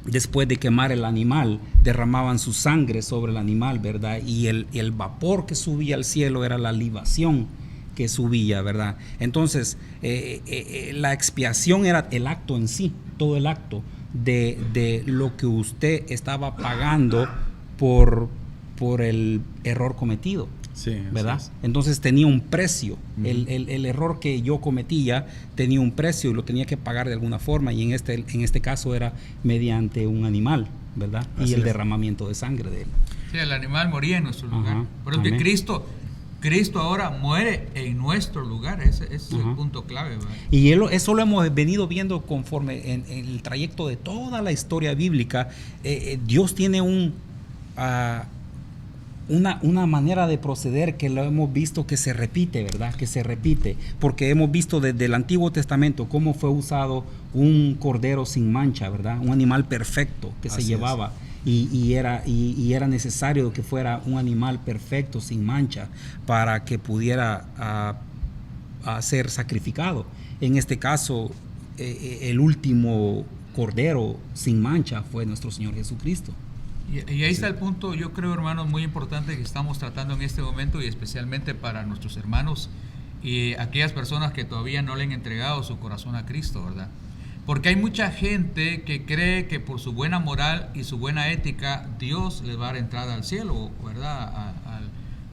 después de quemar el animal, derramaban su sangre sobre el animal, ¿verdad? Y el vapor que subía al cielo era la libación que subía, ¿verdad? Entonces, la expiación era el acto en sí, todo el acto de lo que usted estaba pagando por el error cometido. Sí, así ¿verdad? es. Entonces tenía un precio. Ujú. El error que yo cometía tenía un precio y lo tenía que pagar de alguna forma, y en este caso era mediante un animal, ¿verdad? Así y el es. derramamiento de sangre de él. Sí, el animal moría en nuestro Ajá, lugar. Pero es que amén. Cristo ahora muere en nuestro lugar. Ese es el Ajá. punto clave, ¿verdad? Y eso lo hemos venido viendo conforme en el trayecto de toda la historia bíblica. Dios tiene una manera de proceder que lo hemos visto que se repite, ¿verdad? Que se repite, porque hemos visto desde el Antiguo Testamento cómo fue usado un cordero sin mancha, ¿verdad? Un animal perfecto que se Así es. llevaba. Y era necesario que fuera un animal perfecto, sin mancha, para que pudiera a ser sacrificado. En este caso, el último cordero sin mancha fue nuestro Señor Jesucristo. Y ahí está el punto, yo creo, hermanos, muy importante que estamos tratando en este momento, y especialmente para nuestros hermanos y aquellas personas que todavía no le han entregado su corazón a Cristo, ¿verdad? Porque hay mucha gente que cree que por su buena moral y su buena ética Dios les va a dar entrada al cielo, ¿verdad?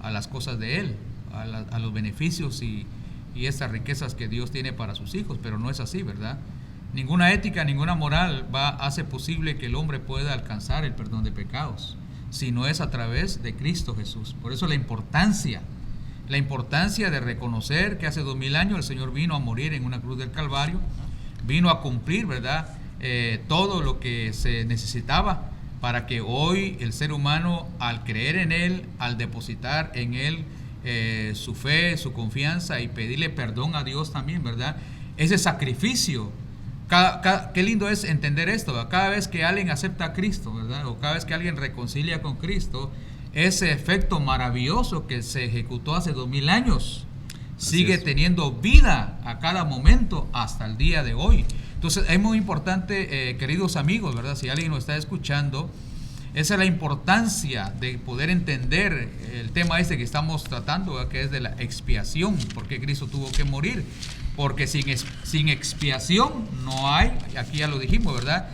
A las cosas de Él, a los beneficios y estas riquezas que Dios tiene para sus hijos, pero no es así, ¿verdad? Ninguna ética, ninguna moral hace posible que el hombre pueda alcanzar el perdón de pecados, si no es a través de Cristo Jesús. Por eso la importancia de reconocer que hace 2000 años el Señor vino a morir en una cruz del Calvario, vino a cumplir, ¿verdad? Todo lo que se necesitaba para que hoy el ser humano, al creer en Él, al depositar en Él su fe, su confianza y pedirle perdón a Dios también, ¿verdad? Ese sacrificio. Qué lindo es entender esto, ¿verdad? Cada vez que alguien acepta a Cristo, ¿verdad? O cada vez que alguien reconcilia con Cristo, ese efecto maravilloso que se ejecutó hace 2000 años sigue teniendo vida a cada momento hasta el día de hoy. Entonces es muy importante, queridos amigos, ¿verdad? Si alguien nos está escuchando, esa es la importancia de poder entender el tema este que estamos tratando, ¿verdad? Que es de la expiación. ¿Por qué Cristo tuvo que morir? Porque sin expiación no hay, aquí ya lo dijimos, ¿verdad?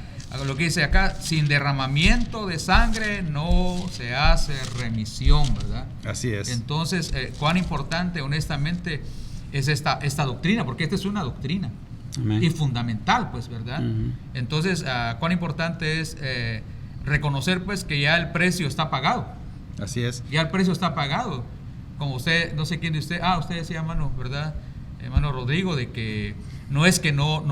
Lo que dice acá, sin derramamiento de sangre no se hace remisión, ¿verdad? Así es. Entonces, cuán importante, honestamente, es esta doctrina, porque esta es una doctrina. Amén. Y fundamental, pues, ¿verdad? Ujú. Entonces, cuán importante es reconocer, pues, que ya el precio está pagado. Así es. Ya el precio está pagado. Como usted, no sé quién de usted, usted decía, hermano, ¿verdad? Hermano Rodrigo, de que no es que no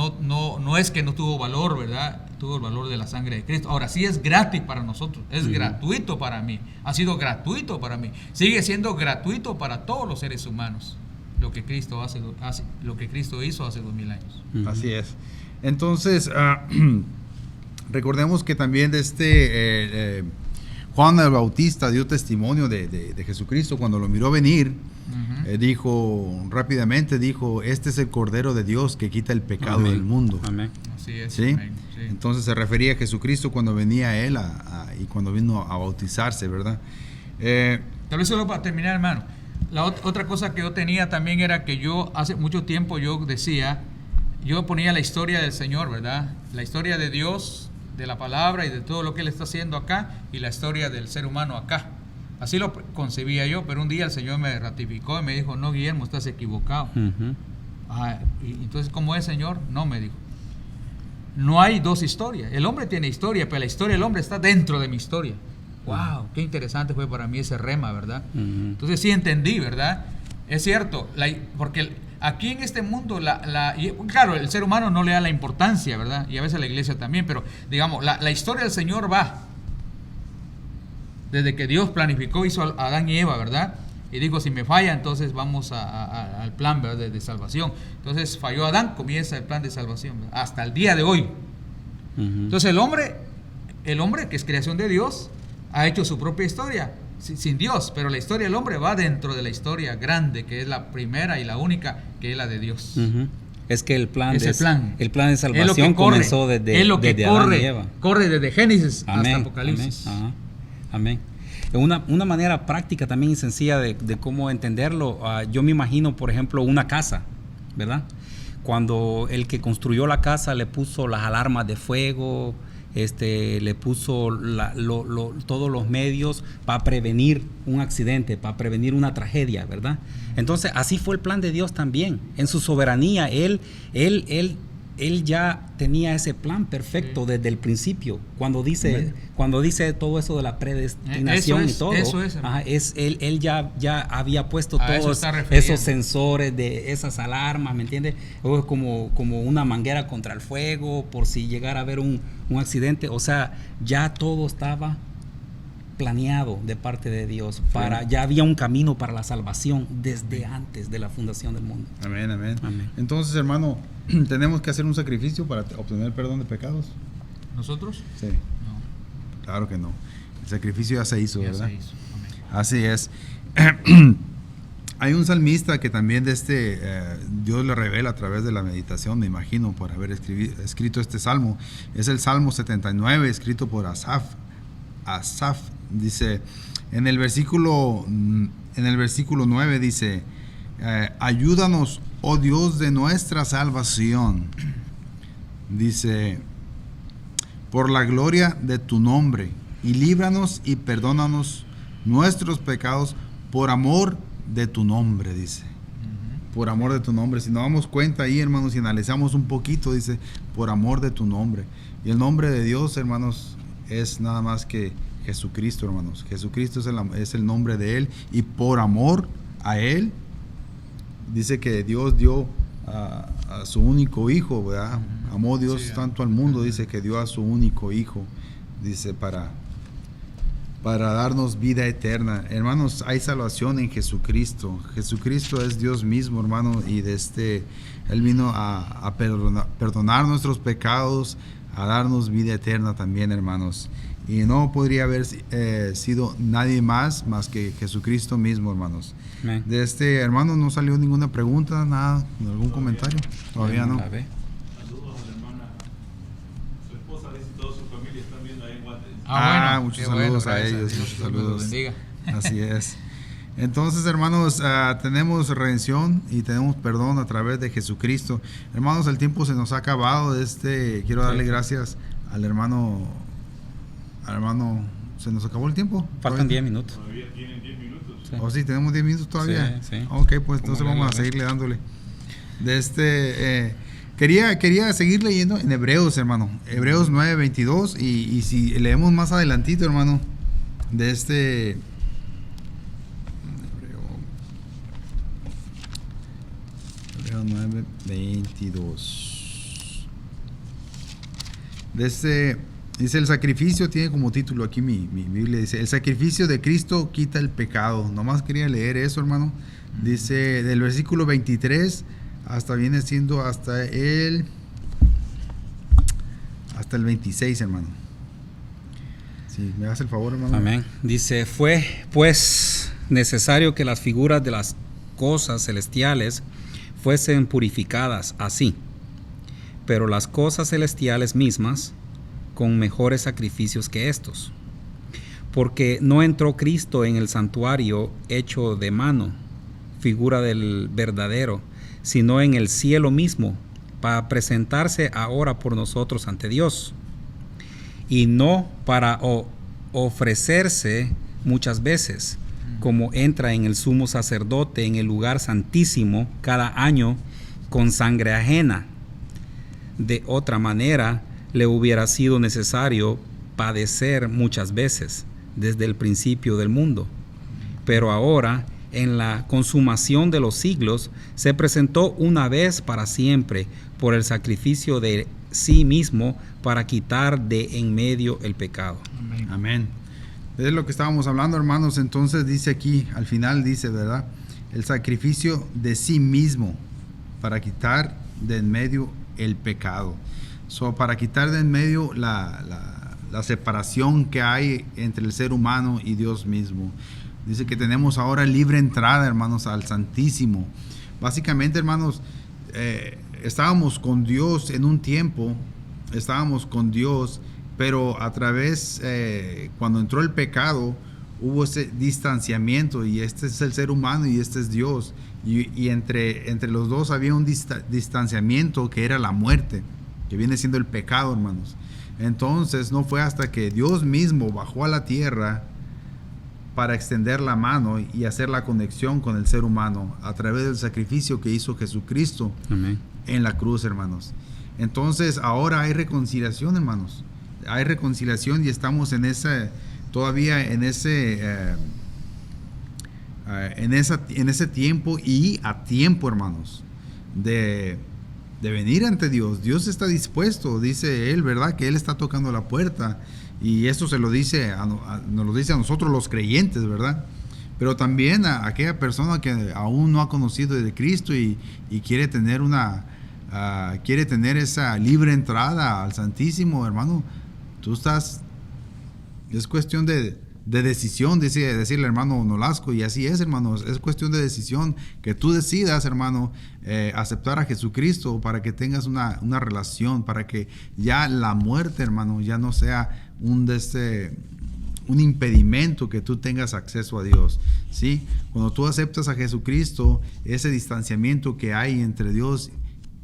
tuvo valor, ¿verdad? Tuvo el valor de la sangre de Cristo. Ahora sí es gratis para nosotros, es gratuito para mí, ha sido gratuito para mí, sigue siendo gratuito para todos los seres humanos, lo que Cristo lo que Cristo hizo hace 2000 años. Ujú. Así es. Entonces, recordemos que también Juan el Bautista dio testimonio de Jesucristo cuando lo miró venir. Rápidamente dijo, este es el Cordero de Dios que quita el pecado Amén. del mundo. Amén. Así es. ¿Sí? Amén, sí. Entonces se refería a Jesucristo cuando venía a él y cuando vino a bautizarse, ¿verdad? Tal vez solo para terminar, hermano, la otra cosa que yo tenía también era que yo hace mucho tiempo yo decía, yo ponía la historia del Señor, ¿verdad? La historia de Dios, de la palabra y de todo lo que Él está haciendo acá, y la historia del ser humano acá. Así lo concebía yo, pero un día el Señor me ratificó y me dijo, no, Guillermo, estás equivocado. Y entonces, ¿cómo es, Señor? No, me dijo. No hay dos historias. El hombre tiene historia, pero la historia del hombre está dentro de mi historia. ¡Wow! Qué interesante fue para mí ese rema, ¿verdad? Entonces sí entendí, ¿verdad? Es cierto, porque aquí en este mundo, claro, el ser humano no le da la importancia, ¿verdad? Y a veces la iglesia también, pero digamos, la historia del Señor va desde que Dios planificó, hizo a Adán y Eva, ¿verdad? Y dijo, si me falla, entonces vamos al plan, ¿verdad? de salvación. Entonces falló Adán, comienza el plan de salvación, ¿verdad? Hasta el día de hoy. Entonces el hombre que es creación de Dios, ha hecho su propia historia sin Dios, pero la historia del hombre va dentro de la historia grande, que es la primera y la única, que es la de Dios. Es que el plan de salvación es lo que comenzó desde Adán y Eva. Corre desde Génesis hasta Apocalipsis. Amén. Una manera práctica también y sencilla de cómo entenderlo, yo me imagino, por ejemplo, una casa, ¿verdad? Cuando el que construyó la casa le puso las alarmas de fuego, le puso todos los medios para prevenir un accidente, para prevenir una tragedia, ¿verdad? Entonces, así fue el plan de Dios también. En su soberanía, Él ya tenía ese plan perfecto desde el principio. Cuando dice todo eso de la predestinación y todo, él ya había puesto todos esos sensores de esas alarmas, ¿me entiendes? Como una manguera contra el fuego por si llegara a haber un accidente. O sea, ya todo estaba planeado de parte de Dios. Ya había un camino para la salvación desde antes de la fundación del mundo. Amén. Entonces, hermano, ¿tenemos que hacer un sacrificio para obtener el perdón de pecados? ¿Nosotros? Sí. No. Claro que no. El sacrificio ya se hizo, ¿verdad? Se hizo. Amén. Así es. Hay un salmista que también Dios le revela a través de la meditación, me imagino, por haber escrito este salmo. Es el Salmo 79, escrito por Asaf. Dice, en el versículo 9 dice, ayúdanos, oh Dios de nuestra salvación. Dice, por la gloria de tu nombre, y líbranos y perdónanos nuestros pecados por amor de tu nombre, dice. Por amor de tu nombre. Si nos damos cuenta ahí, hermanos, si analizamos un poquito, dice, por amor de tu nombre. Y el nombre de Dios, hermanos, es nada más que Jesucristo, hermanos. Jesucristo es el nombre de Él, y por amor a Él, dice que Dios dio a su único hijo, ¿verdad? Amó Dios tanto al mundo, dice que dio a su único hijo, dice, para darnos vida eterna. Hermanos, hay salvación en Jesucristo. Jesucristo es Dios mismo, hermano, y Él vino a perdonar nuestros pecados, a darnos vida eterna también, hermanos. Y no podría haber sido nadie más que Jesucristo mismo, hermanos. Amén. De hermano, no salió ninguna pregunta, nada, algún comentario. Todavía no. Saludos a la hermana, su esposa, y toda su familia están viendo ahí en Guate. Muchos saludos a ellos. Muchos saludos. Así es. Entonces, hermanos, tenemos redención y tenemos perdón a través de Jesucristo. Hermanos, el tiempo se nos ha acabado. Quiero darle gracias al hermano. ¿Se nos acabó el tiempo? Faltan 10 minutos. Todavía tienen 10 minutos. Sí. ¿Oh, sí? ¿Tenemos 10 minutos todavía? Sí. Ok, pues entonces vamos a seguirle dándole. Quería seguir leyendo en Hebreos, hermano. Hebreos 9:22. Y si leemos más adelantito, hermano, Hebreo 9:22. Dice, el sacrificio, tiene como título aquí mi Biblia, dice, el sacrificio de Cristo quita el pecado. Nomás quería leer eso, hermano. Dice, del versículo 23 viene siendo hasta el 26, hermano. Si me das el favor, hermano. Amén. Dice, fue pues necesario que las figuras de las cosas celestiales fuesen purificadas así, pero las cosas celestiales mismas con mejores sacrificios que estos, porque no entró Cristo en el santuario hecho de mano, figura del verdadero, sino en el cielo mismo, para presentarse ahora por nosotros ante Dios, y no para ofrecerse muchas veces, como entra en el sumo sacerdote en el lugar santísimo cada año con sangre ajena. De otra manera, le hubiera sido necesario padecer muchas veces desde el principio del mundo. Pero ahora, en la consumación de los siglos, se presentó una vez para siempre por el sacrificio de sí mismo para quitar de en medio el pecado. Amén. Amén. Es lo que estábamos hablando, hermanos. Entonces dice aquí, al final dice, ¿verdad? El sacrificio de sí mismo para quitar de en medio el pecado. Para quitar de en medio la separación que hay entre el ser humano y Dios mismo. Dice que tenemos ahora libre entrada, hermanos, al Santísimo. Básicamente, hermanos, estábamos con Dios en un tiempo, estábamos con Dios, pero a través, cuando entró el pecado, hubo ese distanciamiento, y este es el ser humano y este es Dios. Y entre los dos había un distanciamiento que era la muerte, que viene siendo el pecado, hermanos. Entonces no fue hasta que Dios mismo bajó a la tierra para extender la mano y hacer la conexión con el ser humano a través del sacrificio que hizo Jesucristo. Amén. En la cruz, hermanos. Entonces ahora hay reconciliación, hermanos. Hay reconciliación y estamos en todavía en ese tiempo, y a tiempo, hermanos, de venir ante Dios. Dios está dispuesto, dice Él, ¿verdad? Que Él está tocando la puerta, y esto se lo dice nos lo dice a nosotros los creyentes, ¿verdad? Pero también a aquella persona que aún no ha conocido de Cristo y quiere tener esa libre entrada al Santísimo, hermano. Es cuestión de decisión, decirle, hermano Nolasco, y así es, hermanos. Es cuestión de decisión, que tú decidas, hermano, aceptar a Jesucristo para que tengas una relación, para que ya la muerte, hermano, ya no sea un impedimento que tú tengas acceso a Dios, ¿sí? Cuando tú aceptas a Jesucristo, ese distanciamiento que hay entre Dios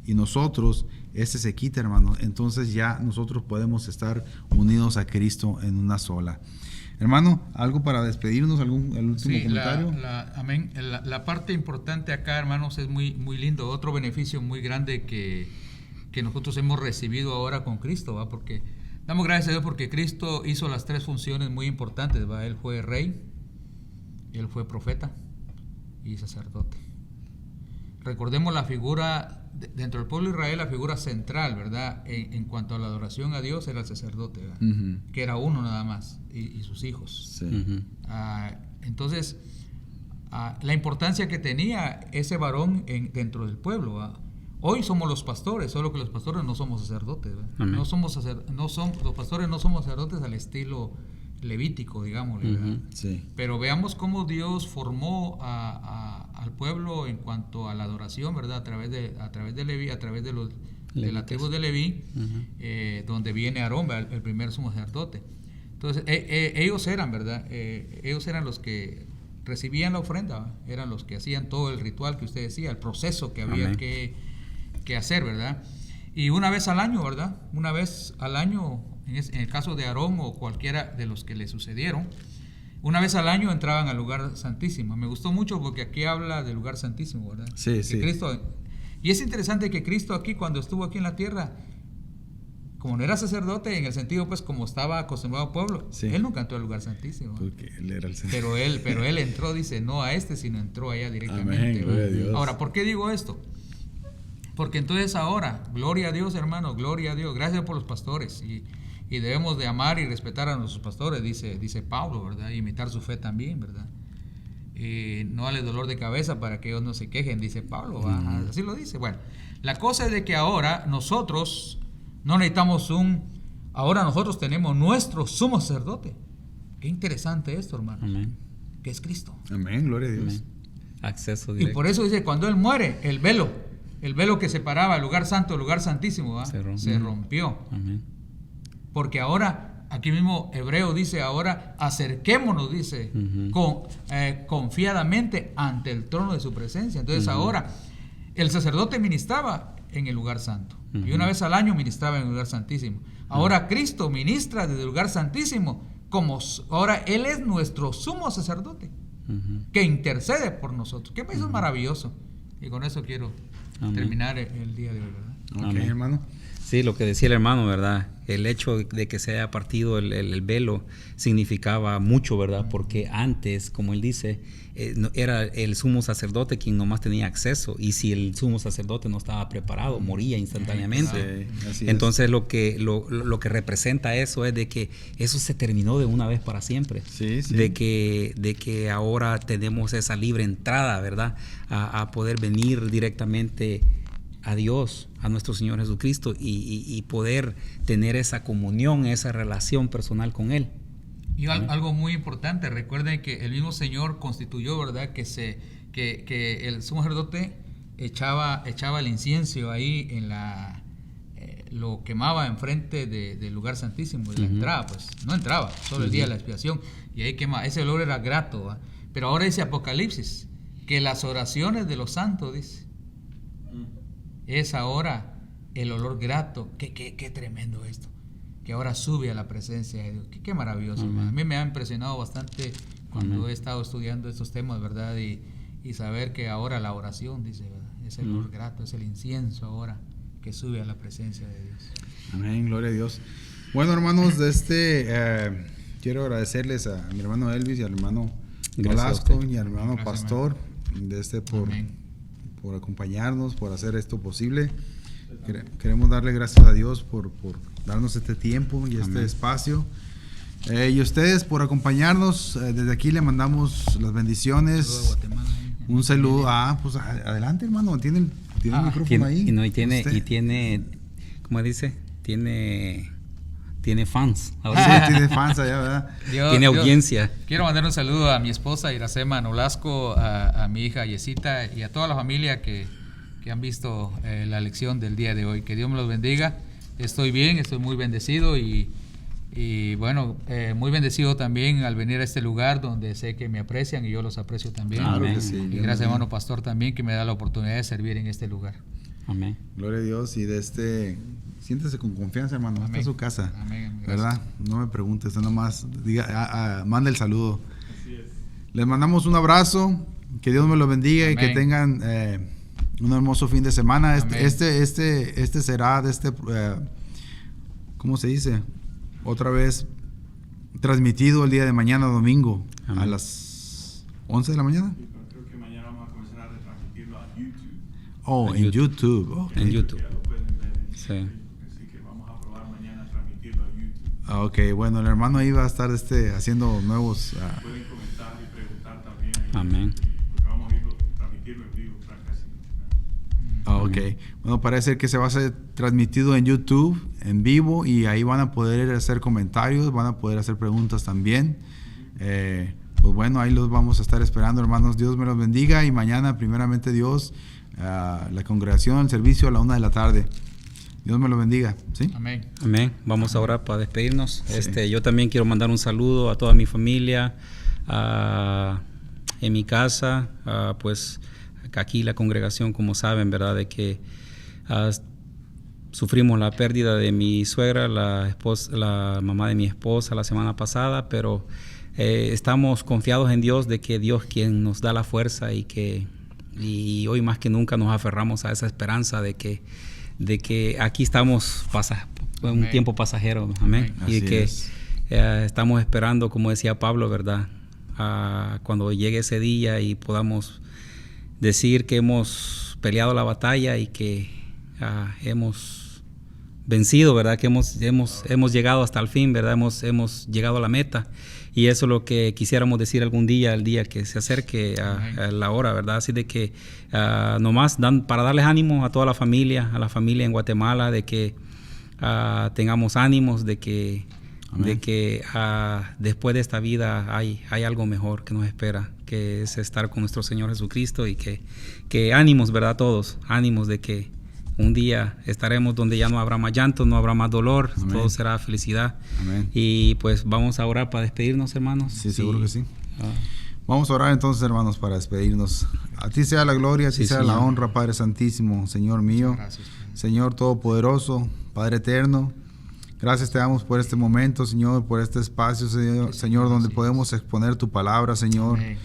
y nosotros, ese se quita, hermano. Entonces ya nosotros podemos estar unidos a Cristo en una sola. Hermano, ¿algo para despedirnos? ¿El último comentario? Amén. La parte importante acá, hermanos, es muy, muy lindo. Otro beneficio muy grande que nosotros hemos recibido ahora con Cristo, ¿va? Porque damos gracias a Dios porque Cristo hizo las tres funciones muy importantes, ¿va? Él fue rey, Él fue profeta y sacerdote. Recordemos la figura, dentro del pueblo de Israel, la figura central, ¿verdad? En cuanto a la adoración a Dios, era el sacerdote, ¿verdad? Uh-huh. Que era uno nada más, y sus hijos. Sí. Uh-huh. Entonces, la importancia que tenía ese varón dentro del pueblo, ¿verdad? Hoy somos los pastores, solo que los pastores no somos sacerdotes, ¿verdad? Uh-huh. Los pastores no somos sacerdotes al estilo levítico, digámosle, ¿verdad? Uh-huh. Sí. Pero veamos cómo Dios formó al pueblo en cuanto a la adoración, ¿verdad? A través de Leví, a través de la tribu de Leví, uh-huh. Donde viene Aarón, ¿verdad? El primer sumo sacerdote. Entonces, ellos eran, ¿verdad? Ellos eran los que recibían la ofrenda, ¿verdad? Eran los que hacían todo el ritual que usted decía, el proceso que había que hacer, ¿verdad? Y una vez al año, ¿verdad? Una vez al año, en el caso de Aarón o cualquiera de los que le sucedieron, una vez al año entraban al lugar santísimo. Me gustó mucho porque aquí habla del lugar santísimo, ¿verdad? Sí, sí. Y es interesante que Cristo aquí, cuando estuvo aquí en la tierra, como no era sacerdote, en el sentido, pues, como estaba acostumbrado al pueblo, sí. Él nunca entró al lugar santísimo. Porque él era el pero él entró, dice, no a sino entró allá directamente. Amén, gloria a Dios. Ahora, ¿por qué digo esto? Porque entonces ahora, gloria a Dios, hermano, gloria a Dios, gracias por los pastores, y debemos de amar y respetar a nuestros pastores, dice Pablo, ¿verdad? Y imitar su fe también, ¿verdad? No darle dolor de cabeza para que ellos no se quejen, dice Pablo, así lo dice. Bueno, la cosa es de que ahora nosotros no necesitamos ahora nosotros tenemos nuestro sumo sacerdote. Qué interesante esto, hermano. Amén. Que es Cristo. Amén, gloria a Dios. Amén. Acceso directo. Y por eso dice, cuando Él muere, el velo que separaba el lugar santo del lugar santísimo, ¿verdad? Se rompió. Amén. Porque ahora, aquí mismo Hebreo dice, ahora acerquémonos, dice, uh-huh. Confiadamente ante el trono de su presencia. Entonces uh-huh. ahora el sacerdote ministraba en el lugar santo. Uh-huh. Y una vez al año ministraba en el lugar santísimo. Ahora Cristo ministra desde el lugar santísimo, como ahora Él es nuestro sumo sacerdote, que intercede por nosotros. Que eso es maravilloso. Y con eso quiero terminar el día de hoy, ¿verdad? Ok, hermano. Sí, lo que decía el hermano, ¿verdad? El hecho de que se haya partido el velo significaba mucho, ¿verdad? Porque antes, como él dice, era el sumo sacerdote quien nomás tenía acceso, y si el sumo sacerdote no estaba preparado, moría instantáneamente. Sí, entonces lo que representa eso es de que eso se terminó de una vez para siempre. Sí, sí. De que ahora tenemos esa libre entrada, ¿verdad? A poder venir directamente a Dios, a nuestro Señor Jesucristo, y poder tener esa comunión, esa relación personal con Él. Y algo muy importante, recuerden que el mismo Señor constituyó, ¿verdad? Que el sumo sacerdote echaba el incienso ahí en lo quemaba enfrente del lugar santísimo, de la entrada, pues no entraba, solo el día de la expiación, y ahí quemaba. Ese olor era grato, ¿verdad? Pero ahora dice Apocalipsis que las oraciones de los santos, dice, es ahora el olor grato. Qué tremendo esto, que ahora sube a la presencia de Dios. Qué maravilloso. A mí me ha impresionado bastante cuando he estado estudiando estos temas, ¿verdad? Y saber que ahora la oración, dice, ¿verdad? Es el olor grato, es el incienso ahora que sube a la presencia de Dios. Amén, gloria a Dios. Bueno, hermanos, quiero agradecerles a mi hermano Elvis y al hermano Nolasco y al hermano Pastor por acompañarnos, por hacer esto posible. Queremos darle gracias a Dios por darnos este tiempo y este espacio. Y ustedes por acompañarnos. Desde aquí le mandamos las bendiciones. Un saludo. Pues adelante, hermano. Tiene el micrófono ahí. Y tiene, ¿cómo dice? Tiene fans. Ahora sí, tiene fans allá, ¿verdad? Tiene audiencia. Quiero mandar un saludo a mi esposa Iracema Nolasco, a mi hija Yesita y a toda la familia que han visto la lección del día de hoy. Que Dios me los bendiga. Estoy bien, estoy muy bendecido y bueno, muy bendecido también al venir a este lugar donde sé que me aprecian y yo los aprecio también. Claro que sí. Y gracias, hermano Pastor, también, que me da la oportunidad de servir en este lugar. Amén. Gloria a Dios. Y siéntese con confianza, hermano. Esta es su casa. Amén. ¿Verdad? No me pregunte, usted nomás manda el saludo. Así es. Les mandamos un abrazo. Que Dios me los bendiga. Amén. Y que tengan un hermoso fin de semana. Amén. Este será ¿cómo se dice? Otra vez transmitido el día de mañana, domingo. Amén. A las 11 de la mañana. Sí, pero creo que mañana vamos a comenzar a retransmitirlo a YouTube. En YouTube. Okay. En YouTube. Ya lo pueden ver Sí. Así que vamos a probar mañana a transmitirlo a YouTube. Ok, bueno, el hermano ahí va a estar haciendo nuevos. Pueden comentar y preguntar también. Amén. Porque vamos a ir a transmitirlo en vivo, casi. Ok, bueno, parece que se va a ser transmitido en YouTube, en vivo, y ahí van a poder hacer comentarios, van a poder hacer preguntas también. Pues bueno, ahí los vamos a estar esperando, hermanos. Dios me los bendiga, y mañana, primeramente Dios, la congregación, el servicio a la 1 de la tarde. Dios me lo bendiga. ¿Sí? Amén. Amén. Vamos ahora para despedirnos. Sí. Yo también quiero mandar un saludo a toda mi familia, en mi casa, pues aquí la congregación, como saben, ¿verdad? De que sufrimos la pérdida de mi suegra, la mamá de mi esposa, la semana pasada, pero estamos confiados en Dios, de que Dios quien nos da la fuerza, y hoy más que nunca nos aferramos a esa esperanza de que aquí estamos un tiempo pasajero. Amén. Así y que es. Estamos esperando, como decía Pablo, ¿verdad? Cuando llegue ese día y podamos decir que hemos peleado la batalla y que hemos vencido, ¿verdad? Que hemos llegado hasta el fin, ¿verdad? Hemos llegado a la meta. Y eso es lo que quisiéramos decir algún día, el día que se acerque a la hora, ¿verdad? Así de que nomás para darles ánimo a toda la familia en Guatemala, de que tengamos ánimos, de que después de esta vida hay algo mejor que nos espera, que es estar con nuestro Señor Jesucristo, y que ánimos, ¿verdad? Todos, ánimos de que un día estaremos donde ya no habrá más llanto, no habrá más dolor. Amén. Todo será felicidad. Amén. Y pues vamos a orar para despedirnos, hermanos. Sí, seguro que sí. Vamos a orar entonces, hermanos, para despedirnos. A ti sea la gloria, a ti sea la honra, Padre Santísimo, Señor mío. Gracias. Señor Todopoderoso, Padre Eterno, gracias te damos por este momento, Señor, por este espacio, Señor, donde podemos exponer tu palabra, Señor. Amén.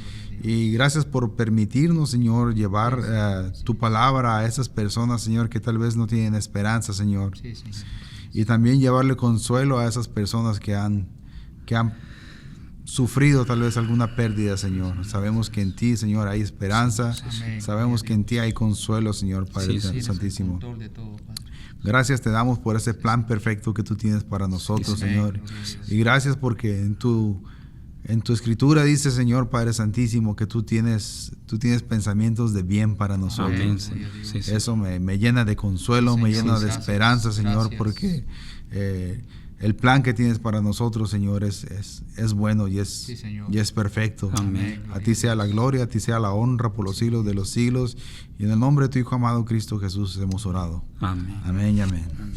Y gracias por permitirnos, Señor, llevar tu palabra a esas personas, Señor, que tal vez no tienen esperanza, Señor. Sí, Señor. Y también llevarle consuelo a esas personas que han sufrido tal vez alguna pérdida, Señor. Sabemos que en ti, Señor, hay esperanza. Amén. Sabemos que en ti hay consuelo, Señor, Padre Sí, sí. Santísimo. Tienes el control de todo, Padre. Gracias te damos por ese plan perfecto que tú tienes para nosotros, Amén. Señor. Gloria a Dios. Y gracias porque en tu escritura dice, Señor, Padre Santísimo, que tú tienes pensamientos de bien para nosotros. Amén. Gloria a Dios. Sí, sí. Eso me llena de consuelo, me Señor, llena de gracias, esperanza, Señor, gracias. porque el plan que tienes para nosotros, Señor, es bueno y Sí, Señor. y es perfecto. Amén. A ti sea la gloria, a ti sea la honra por los siglos de los siglos. Y en el nombre de tu Hijo amado Cristo Jesús hemos orado. Amén. Amén y amén. Amén.